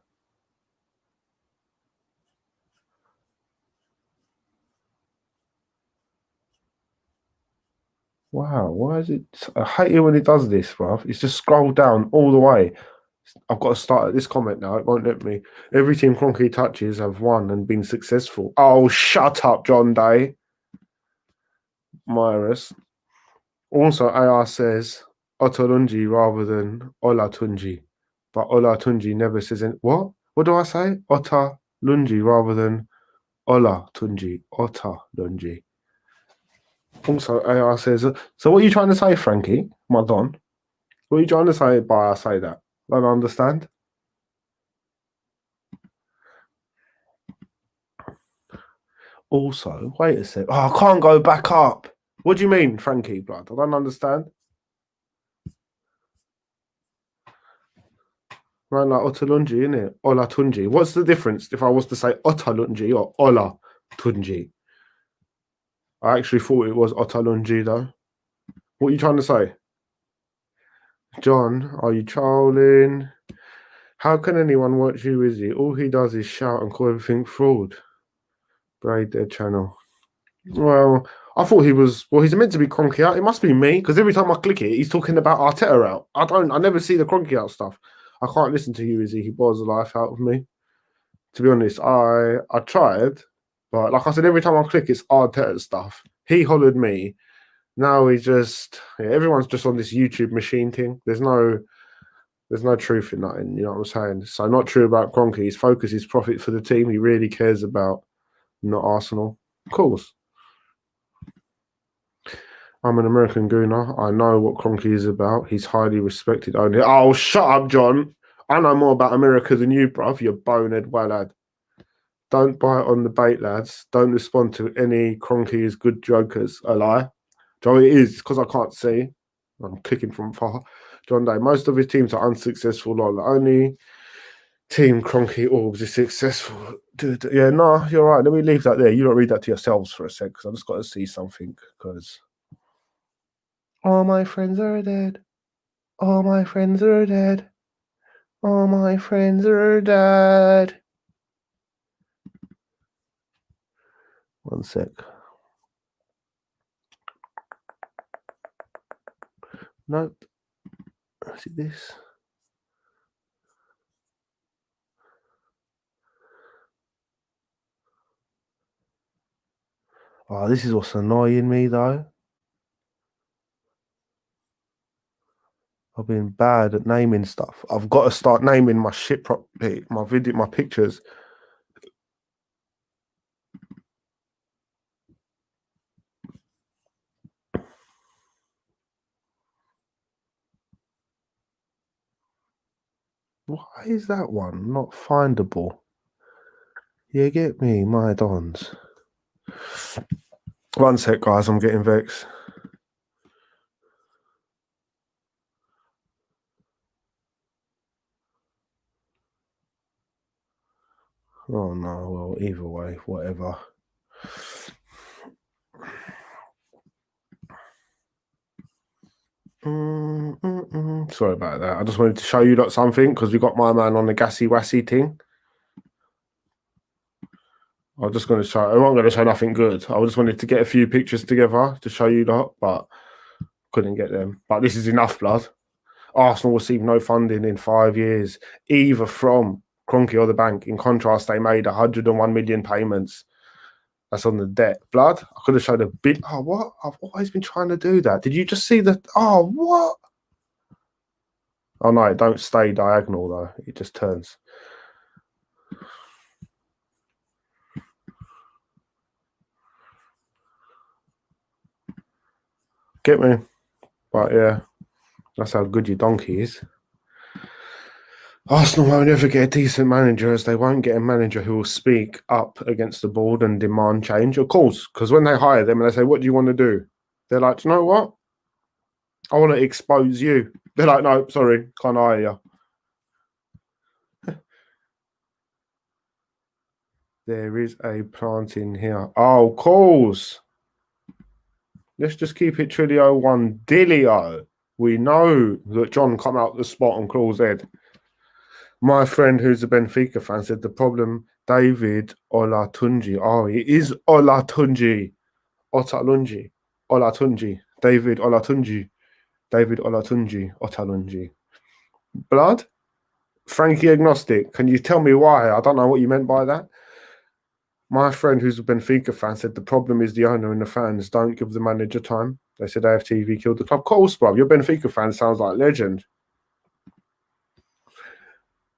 Wow, why is it? I hate it when it does this, bruv. It's just scroll down all the way. I've got to start at this comment now. It won't let me. Every team Kroenke touches have won and been successful. Oh, shut up, John Day. Myris. Also, AR says Otolunji rather than Olatunji. But Olatunji never says any. What? What do I say? Otalunji rather than Olatunji. Otalunji. Also, AR says, so what are you trying to say, Frankie? My Don? What are you trying to say by I say that? I don't understand. Also, wait a sec. Oh, I can't go back up. What do you mean, Frankie, blood? I don't understand. Right, like Otalunji, innit? Olatunji. What's the difference if I was to say Otalunji or Olatunji? I actually thought it was Otalunji, though. What are you trying to say? John, are you trolling? How can anyone watch you, Izzy? All he does is shout and call everything fraud. Braid their channel. Well, I thought he was. Well, he's meant to be Kroenke out. It must be me because every time I click it, he's talking about Arteta out. I never see the Kroenke out stuff. I can't listen to you, Izzy. He bores the life out of me. To be honest, I tried, but like I said, every time I click, it's Arteta stuff. He hollered me. Now he's just everyone's just on this YouTube machine thing. There's no truth in that. You know what I'm saying? So not true about Kroenke. His focus is profit for the team. He really cares about not Arsenal. Of course. I'm an American gooner. I know what Kroenke is about. He's highly respected only. Oh, shut up, John. I know more about America than you, bruv. You bonehead lad. Don't bite on the bait, lads. Don't respond to any Kroenke's good jokers. A lie. Joe, it is because I can't see. I'm clicking from far. John Day. Most of his teams are unsuccessful. Lol. The only team Kroenke Orbs is successful. Dude, yeah, no, you're right. Let me leave that there. You don't read that to yourselves for a sec because I just got to see something because. All my friends are dead. All my friends are dead. All my friends are dead. One sec. Nope. Is it this? Oh, this is what's annoying me though. I've been bad at naming stuff. I've got to start naming my shit properly. My video, my pictures. Why is that one not findable? You get me, my dons. One sec, guys. I'm getting vexed. Oh no, well, either way, whatever. Sorry about that. I just wanted to show you lot something because we got my man on the gassy wassy thing. I'm just going to show. I'm not going to show nothing good. I just wanted to get a few pictures together to show you lot, but couldn't get them. But this is enough, blood. Arsenal received no funding in 5 years, either from Kroenke or the bank. In contrast, they made 101 million payments. That's on the debt. Blood, I could have showed a bit. Oh, what? I've always been trying to do that. Did you just see the... Oh, what? Oh, no, it don't stay diagonal, though. It just turns. Get me? But, yeah, that's how good your donkey is. Arsenal won't ever get a decent manager as they won't get a manager who will speak up against the board and demand change. Of course, because when they hire them and they say, what do you want to do? They're like, do you know what? I want to expose you. They're like, no, sorry, can't hire you. There is a plant in here. Oh, of course. Let's just keep it Trilio 1. Dilio. We know that John come out the spot on Claw's head. My friend who's a Benfica fan said the problem, David Olatunji. Oh, it is Olatunji. Otalunji. Olatunji. David Olatunji. David Olatunji. Otalunji. Blood? Frankie agnostic. Can you tell me why? I don't know what you meant by that. My friend who's a Benfica fan said the problem is the owner and the fans don't give the manager time. They said AFTV killed the club. Of course, bro. Your Benfica fan sounds like legend.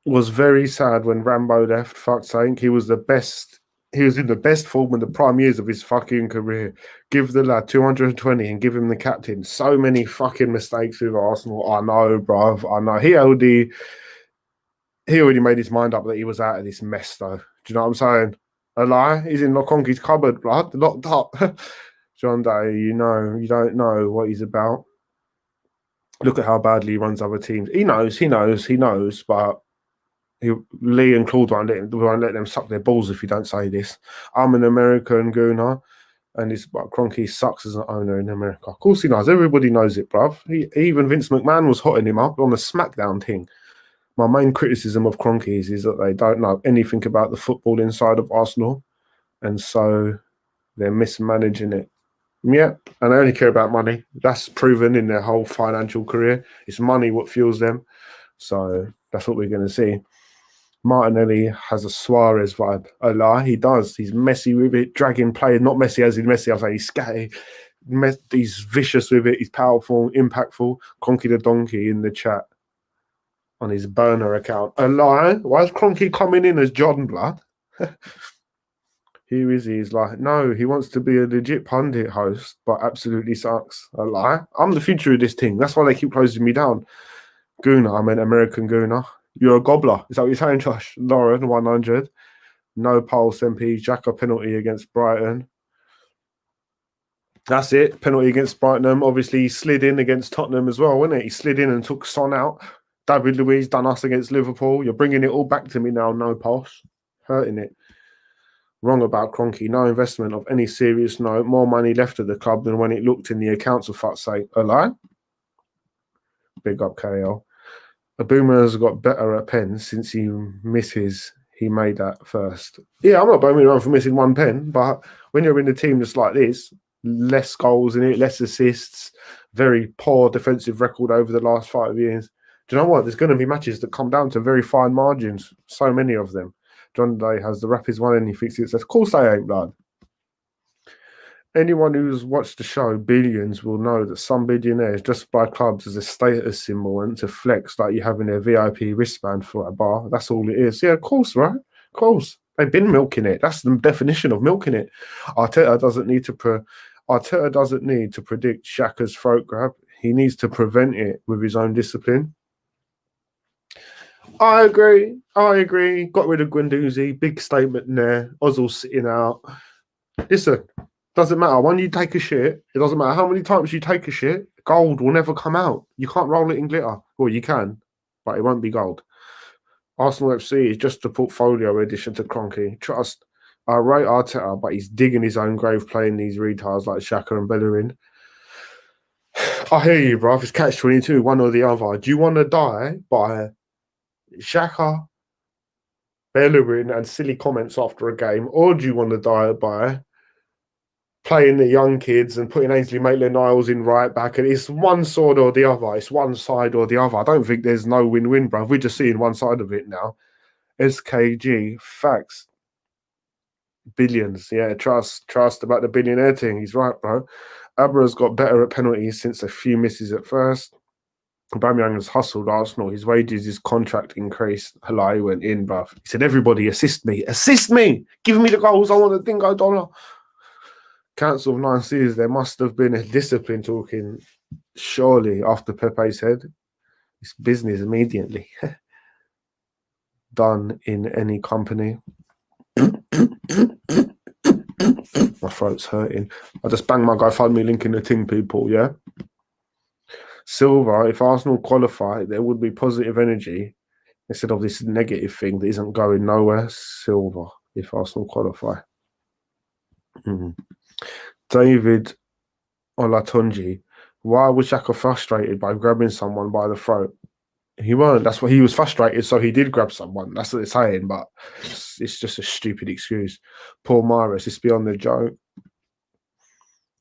Was very sad when Rambo left. Fuck's sake. He was the best. He was in the best form in the prime years of his fucking career. Give the lad 220 and give him the captain. So many fucking mistakes with Arsenal. I know, bruv. I know. He already made his mind up that he was out of this mess, though. Do you know what I'm saying? A lie? He's in Kroenke's cupboard, blood, locked up. John Day, you don't know what he's about. Look at how badly he runs other teams. He knows, but Lee and Claude won't let them suck their balls if you don't say this. I'm an American gooner, and Kroenke sucks as an owner in America. Of course he knows. Everybody knows it, bruv. Even Vince McMahon was hotting him up on the SmackDown thing. My main criticism of Kroenke is that they don't know anything about the football inside of Arsenal, and so they're mismanaging it. Yeah, and they only care about money. That's proven in their whole financial career. It's money what fuels them. So that's what we're going to see. Martinelli has a Suarez vibe. A lie, he does. He's messy with it, dragging players. Not messy as in messy, I'll say he's scatty. He's vicious with it. He's powerful, impactful. Kroenke the Donkey in the chat on his burner account. A lie? Why is Kroenke coming in as John Blood? Here is he. He's like, no, he wants to be a legit pundit host, but absolutely sucks. A lie? I'm the future of this team. That's why they keep closing me down. Gooner, I meant American Gooner. You're a gobbler. Is that what you're saying, Josh? Lauren, 100. No pulse, MP. Xhaka penalty against Brighton. That's it. Penalty against Brighton. Obviously, he slid in against Tottenham as well, wasn't it? He slid in and took Son out. David Luiz done us against Liverpool. You're bringing it all back to me now. No pulse. Hurting it. Wrong about Kroenke. No investment of any serious note. More money left at the club than when it looked in the accounts, of fuck's sake. A lie? Big up, KL. A Boomer has got better at pens since he made that first. Yeah, I'm not blaming him for missing one pen, but when you're in a team just like this, less goals in it, less assists, very poor defensive record over the last 5 years. Do you know what? There's going to be matches that come down to very fine margins. So many of them. John Day has the Rapids won and he thinks it says, of course they ain't, blood. Anyone who's watched the show Billions will know that some billionaires just buy clubs as a status symbol and to flex like you have in their VIP wristband for a bar. That's all it is. Yeah, of course, right? Of course. They've been milking it. That's the definition of milking it. Arteta doesn't need to predict Xhaka's throat grab. He needs to prevent it with his own discipline. I agree. Got rid of Guendouzi. Big statement there. Ozil sitting out. Listen, doesn't matter. When you take a shit, it doesn't matter how many times you take a shit, gold will never come out. You can't roll it in glitter. Well, you can, but it won't be gold. Arsenal FC is just a portfolio addition to Kroenke. Trust. I rate Arteta, but he's digging his own grave playing these retards like Xhaka and Bellerin. I hear you, bro. It's catch-22, one or the other. Do you want to die by Xhaka, Bellerin, and silly comments after a game, or do you want to die by playing the young kids and putting Ainsley Maitland-Niles in right back? And it's one side or the other. It's one side or the other. I don't think there's no win-win, bro. We're just seeing one side of it now. SKG, facts. Billions. Yeah, trust about the billionaire thing. He's right, bro. Abra's got better at penalties since a few misses at first. Aubameyang has hustled Arsenal. His wages, his contract increased. Halai went in, bruv. He said, everybody assist me. Assist me. Give me the goals. I want a dingo dollar. Council of 9 Seas, there must have been a discipline talking, surely, after Pepe said, it's business immediately. Done in any company. My throat's hurting. I just banged my GoFundMe link in the thing, people, yeah? Silver, if Arsenal qualify, there would be positive energy instead of this negative thing that isn't going nowhere. Silver, if Arsenal qualify. David Olatunji, why was Xhaka frustrated by grabbing someone by the throat? He weren't. That's why he was frustrated, so he did grab someone. That's what they're saying, but it's just a stupid excuse. Paul Morris, it's beyond the joke.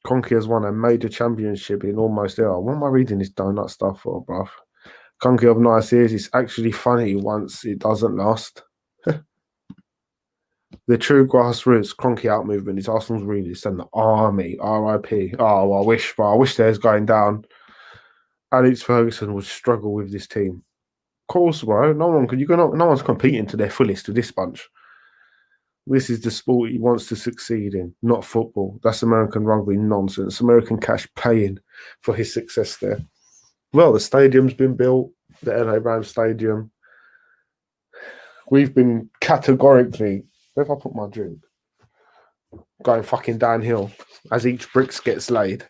Kroenke has won a major championship in almost era. What am I reading this donut stuff for, bruv? Kroenke of nice ears. It's actually funny once it doesn't last. The true grassroots Kroenke out movement is Arsenal's realist and the army. RIP. Oh, I wish, bro. I wish theirs going down. Alex Ferguson would struggle with this team. Of course, bro. No one's competing to their fullest with this bunch. This is the sport he wants to succeed in, not football. That's American rugby nonsense. American cash paying for his success there. Well, the stadium's been built, the LA Rams Stadium. We've been categorically, where have I put my drink? Going fucking downhill as each bricks gets laid.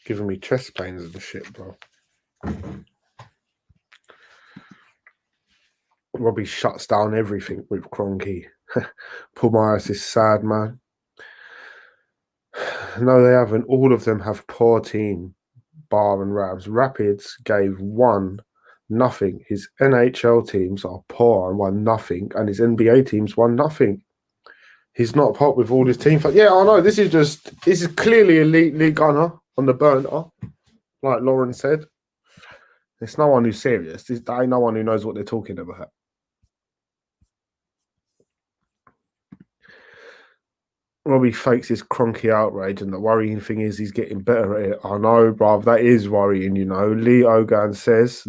Giving me chest pains and shit, bro. Robbie shuts down everything with Kroenke. Paul Myers is sad, man. No, they haven't. All of them have poor team, bar and Rams. Rapids gave 1-0. His NHL teams are poor and 1-0, and his NBA teams 1-0. He's not pop with all his team. Yeah, I know. This is clearly a league gunner on the burner, like Lauren said. It's no one who's serious. There ain't no one who knows what they're talking about. Robbie fakes his Kroenke outrage, and the worrying thing is he's getting better at it. I know, bruv, that is worrying, you know. Lee Ogan, as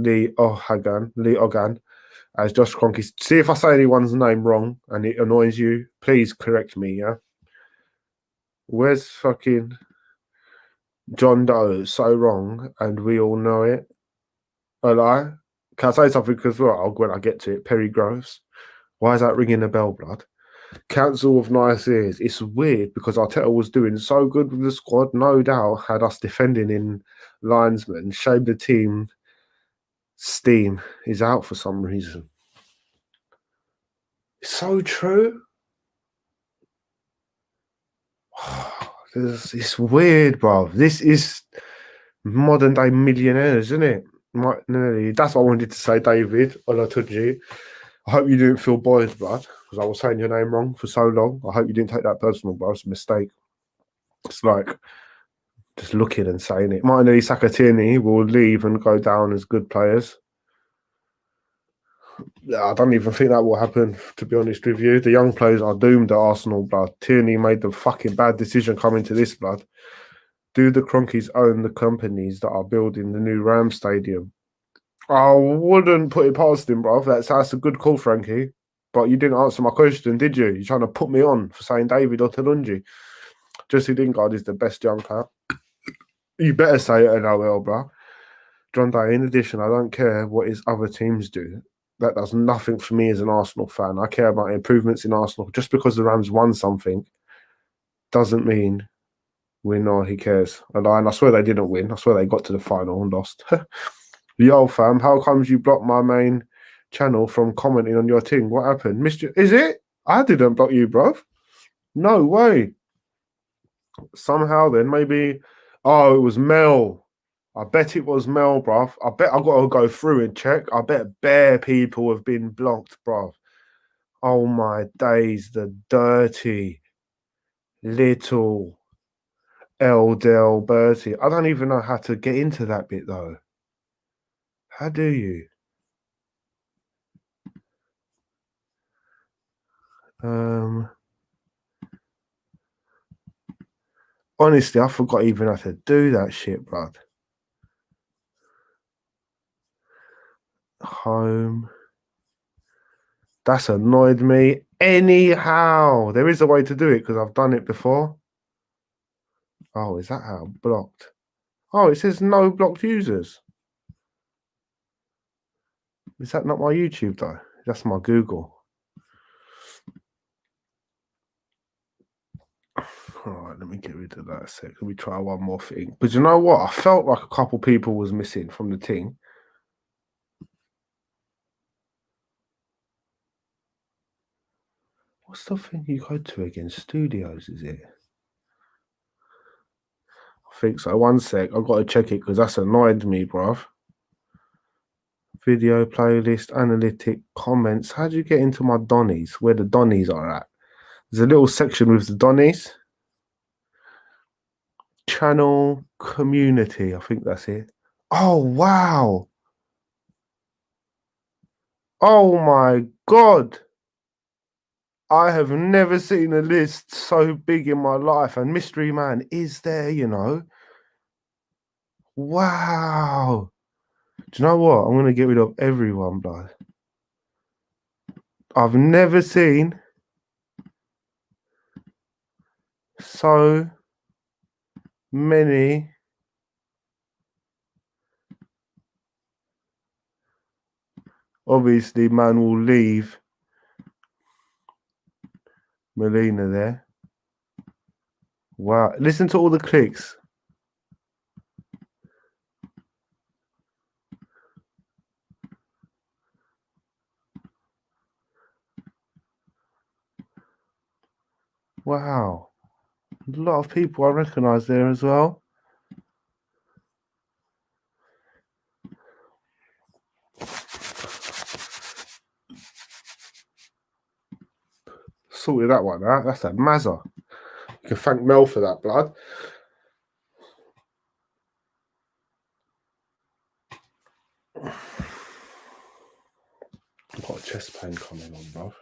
Josh Kroenke. See if I say anyone's name wrong and it annoys you, please correct me, yeah? Where's fucking John Doe so wrong and we all know it? A lie? Can I say something as well when I get to it? Perry Groves. Why is that ringing a bell, blood? Council of Nice Ears. It's weird because Arteta was doing so good with the squad, no doubt had us defending in linesmen, showed the team steam is out for some reason. It's so true. It's weird, bro. This is modern day millionaires, isn't it? That's what I wanted to say, David Olatunji. I hope you didn't feel bored, blood, because I was saying your name wrong for so long. I hope you didn't take that personal, bro. It's a mistake. It's like just looking and saying it. Martinelli, Saka, Tierney will leave and go down as good players. I don't even think that will happen, to be honest with you. The young players are doomed at Arsenal, blood. Tierney made the fucking bad decision coming to this, blood. Do the Kroenkes own the companies that are building the new Ram Stadium? I wouldn't put it past him, bro. That's a good call, Frankie. But you didn't answer my question, did you? You're trying to put me on for saying David Otelunji. Jesse Lingard is the best young player. You better say it in OL, bro. John Day, in addition, I don't care what his other teams do. That does nothing for me as an Arsenal fan. I care about improvements in Arsenal. Just because the Rams won something doesn't mean we know he cares. And I swear they didn't win. I swear they got to the final and lost. Yo, fam, how comes you blocked my main channel from commenting on your thing? What happened? Is it? I didn't block you, bruv. No way. Somehow then, maybe... Oh, it was Mel. I bet it was Mel, bruv. I bet I got to go through and check. I bet bare people have been blocked, bruv. Oh, my days. The dirty little Eldel Bertie. I don't even know how to get into that bit, though. How do you? Honestly, I forgot even how to do that shit, bruv. Home. That's annoyed me. Anyhow, there is a way to do it because I've done it before. Oh, is that how? Blocked. Oh, it says no blocked users. Is that not my YouTube, though? That's my Google. All right, let me get rid of that a sec. Let me try one more thing. But you know what? I felt like a couple people was missing from the team. What's the thing you go to again? Studios, is it? I think so. One sec. I've got to check it because that's annoyed me, bruv. I Video playlist, analytic, comments. How do you get into my Donnies? Where the Donnies are at? There's a little section with the Donnies. Channel community. I think that's it. Oh, wow. Oh, my God. I have never seen a list so big in my life. And Mystery Man is there, you know. Wow. Do you know what? I'm going to get rid of everyone, blood. I've never seen so many obviously man will leave Melina there. Wow, listen to all the clicks. Wow, a lot of people I recognise there as well. Sorted that one out. That's a Mazza. You can thank Mel for that, blood. I've got a chest pain coming on, bro.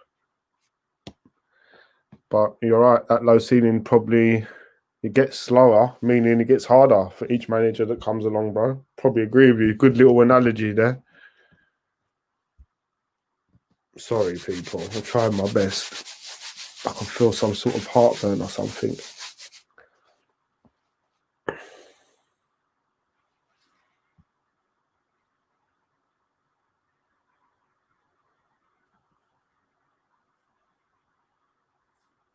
But you're right, that low ceiling probably, it gets slower, meaning it gets harder for each manager that comes along, bro. Probably agree with you. Good little analogy there. Sorry, people. I'm trying my best. I can feel some sort of heartburn or something.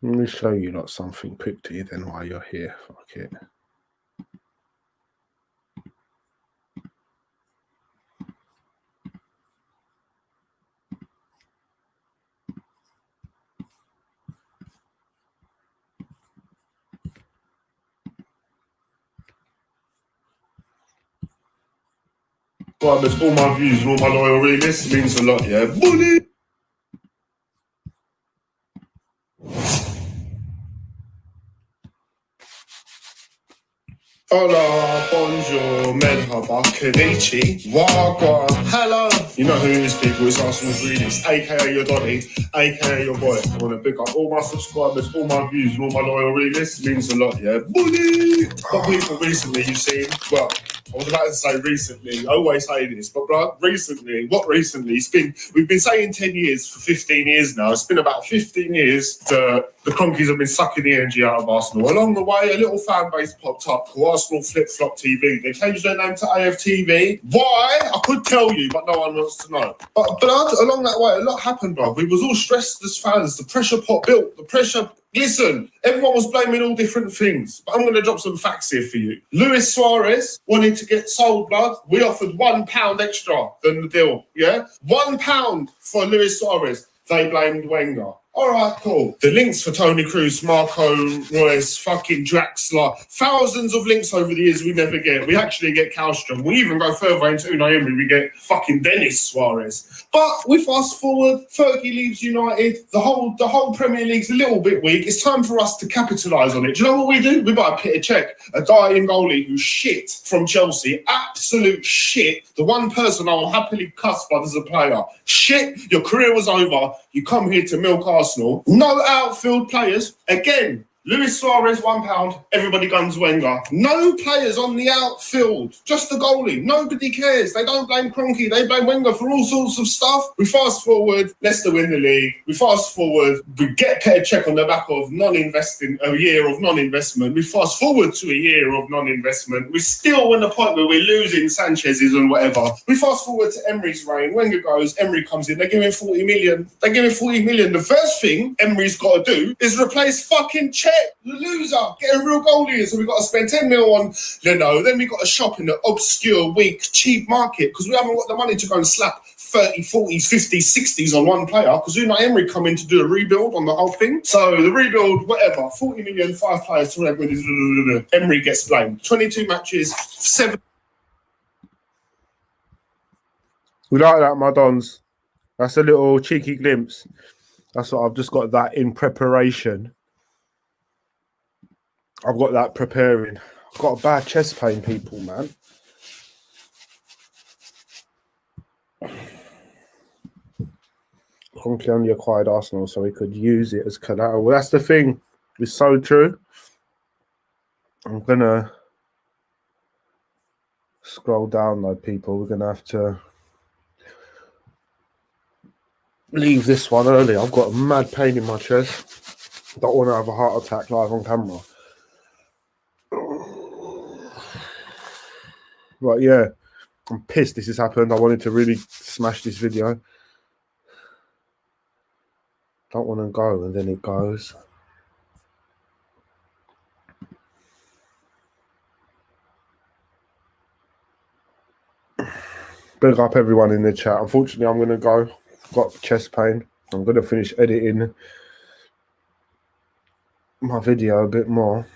Let me show you lot something quickly then while you're here. Fuck it. Well, there's all my views and all my loyal realists. Means a lot, yeah. Bully! Hola, bonjour, merhaba, konnichi, wagwan, hello. You know who it is, people. It's Arsenal's Readings, aka your Donny, aka your boy. I want to pick up all my subscribers, all my views, and all my loyal realists. Means a lot, yeah. Bully! But people recently, you've seen, well, I was about to say recently, I always say this, but recently, what recently? We've been saying 10 years for 15 years now. It's been about 15 years that the Kroenkes have been sucking the energy out of Arsenal. Along the way, a little fan base popped up called Arsenal Flip Flop TV. They changed their name to AFTV. Why? I could tell you, but no one wants to know. But blood, along that way, a lot happened, bro. We was all stressed as fans. The pressure pot built. The pressure... Listen, everyone was blaming all different things, but I'm going to drop some facts here for you. Luis Suarez wanted to get sold, blood. We offered £1 extra than the deal, yeah? £1 for Luis Suarez. They blamed Wenger. All right, cool. The links for Tony Kroos, Marco Reus, fucking Draxler, thousands of links over the years we never get. We actually get Kallstrom. We even go further into Unai Emery, we get fucking Dennis Suarez. But we fast forward, Fergie leaves United, the whole Premier League's a little bit weak. It's time for us to capitalise on it. Do you know what we do? We buy a Peter Cech, a dying goalie who's shit from Chelsea, absolute shit. The one person I will happily cuss but as a player. Shit, your career was over. You come here to milk Arsenal. No outfield players. Again, Luis Suarez, £1. Everybody guns Wenger. No players on the outfield. Just the goalie. Nobody cares. They don't blame Kroenke. They blame Wenger for all sorts of stuff. We fast forward. Leicester win the league. We fast forward. We get Peter Cech on the back of a year of non-investment. We fast forward to a year of non-investment. We still in the point where we're losing Sanchez's and whatever. We fast forward to Emery's reign. Wenger goes. Emery comes in. They give him 40 million. The first thing Emery's got to do is replace fucking Cech. The loser, get a real goalie. So we've got to spend 10 mil on Leno. Then we've got to shop in the obscure, weak, cheap market because we haven't got the money to go and slap 30, 40s, 50s, 60s on one player because Unai Emery come in to do a rebuild on the whole thing. So the rebuild, whatever, 40 million, 5 players to whatever. Emery gets blamed. 22 matches, 7. We like that, my dons. That's a little cheeky glimpse. That's what I've just got that in preparation. I've got that preparing. I've got a bad chest pain, people, man. Kroenke only acquired Arsenal so he could use it as collateral. Well, that's the thing. It's so true. I'm going to scroll down, though, people. We're going to have to leave this one early. I've got a mad pain in my chest. Don't want to have a heart attack live on camera. Right, yeah. I'm pissed this has happened. I wanted to really smash this video. Don't want to go, and then it goes. Big up everyone in the chat. Unfortunately, I'm going to go. Got chest pain. I'm going to finish editing my video a bit more.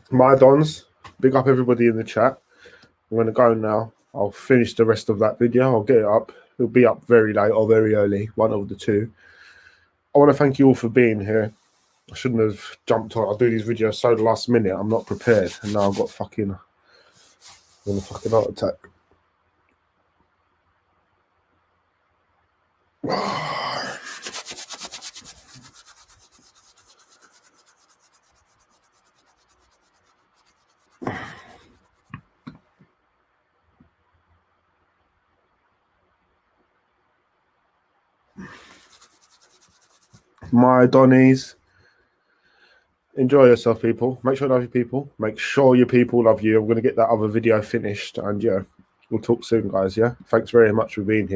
My dons, big up everybody in the chat. I'm going to go now. I'll finish the rest of that video. I'll get it up. It'll be up very late or very early, one of the two. I want to thank you all for being here. I shouldn't have jumped on. I do these videos so last minute. I'm not prepared. And now I've got fucking heart attack. My Donnies. Enjoy yourself, people. Make sure you love your people. Make sure your people love you. I'm going to get that other video finished. And yeah, we'll talk soon, guys. Yeah. Thanks very much for being here.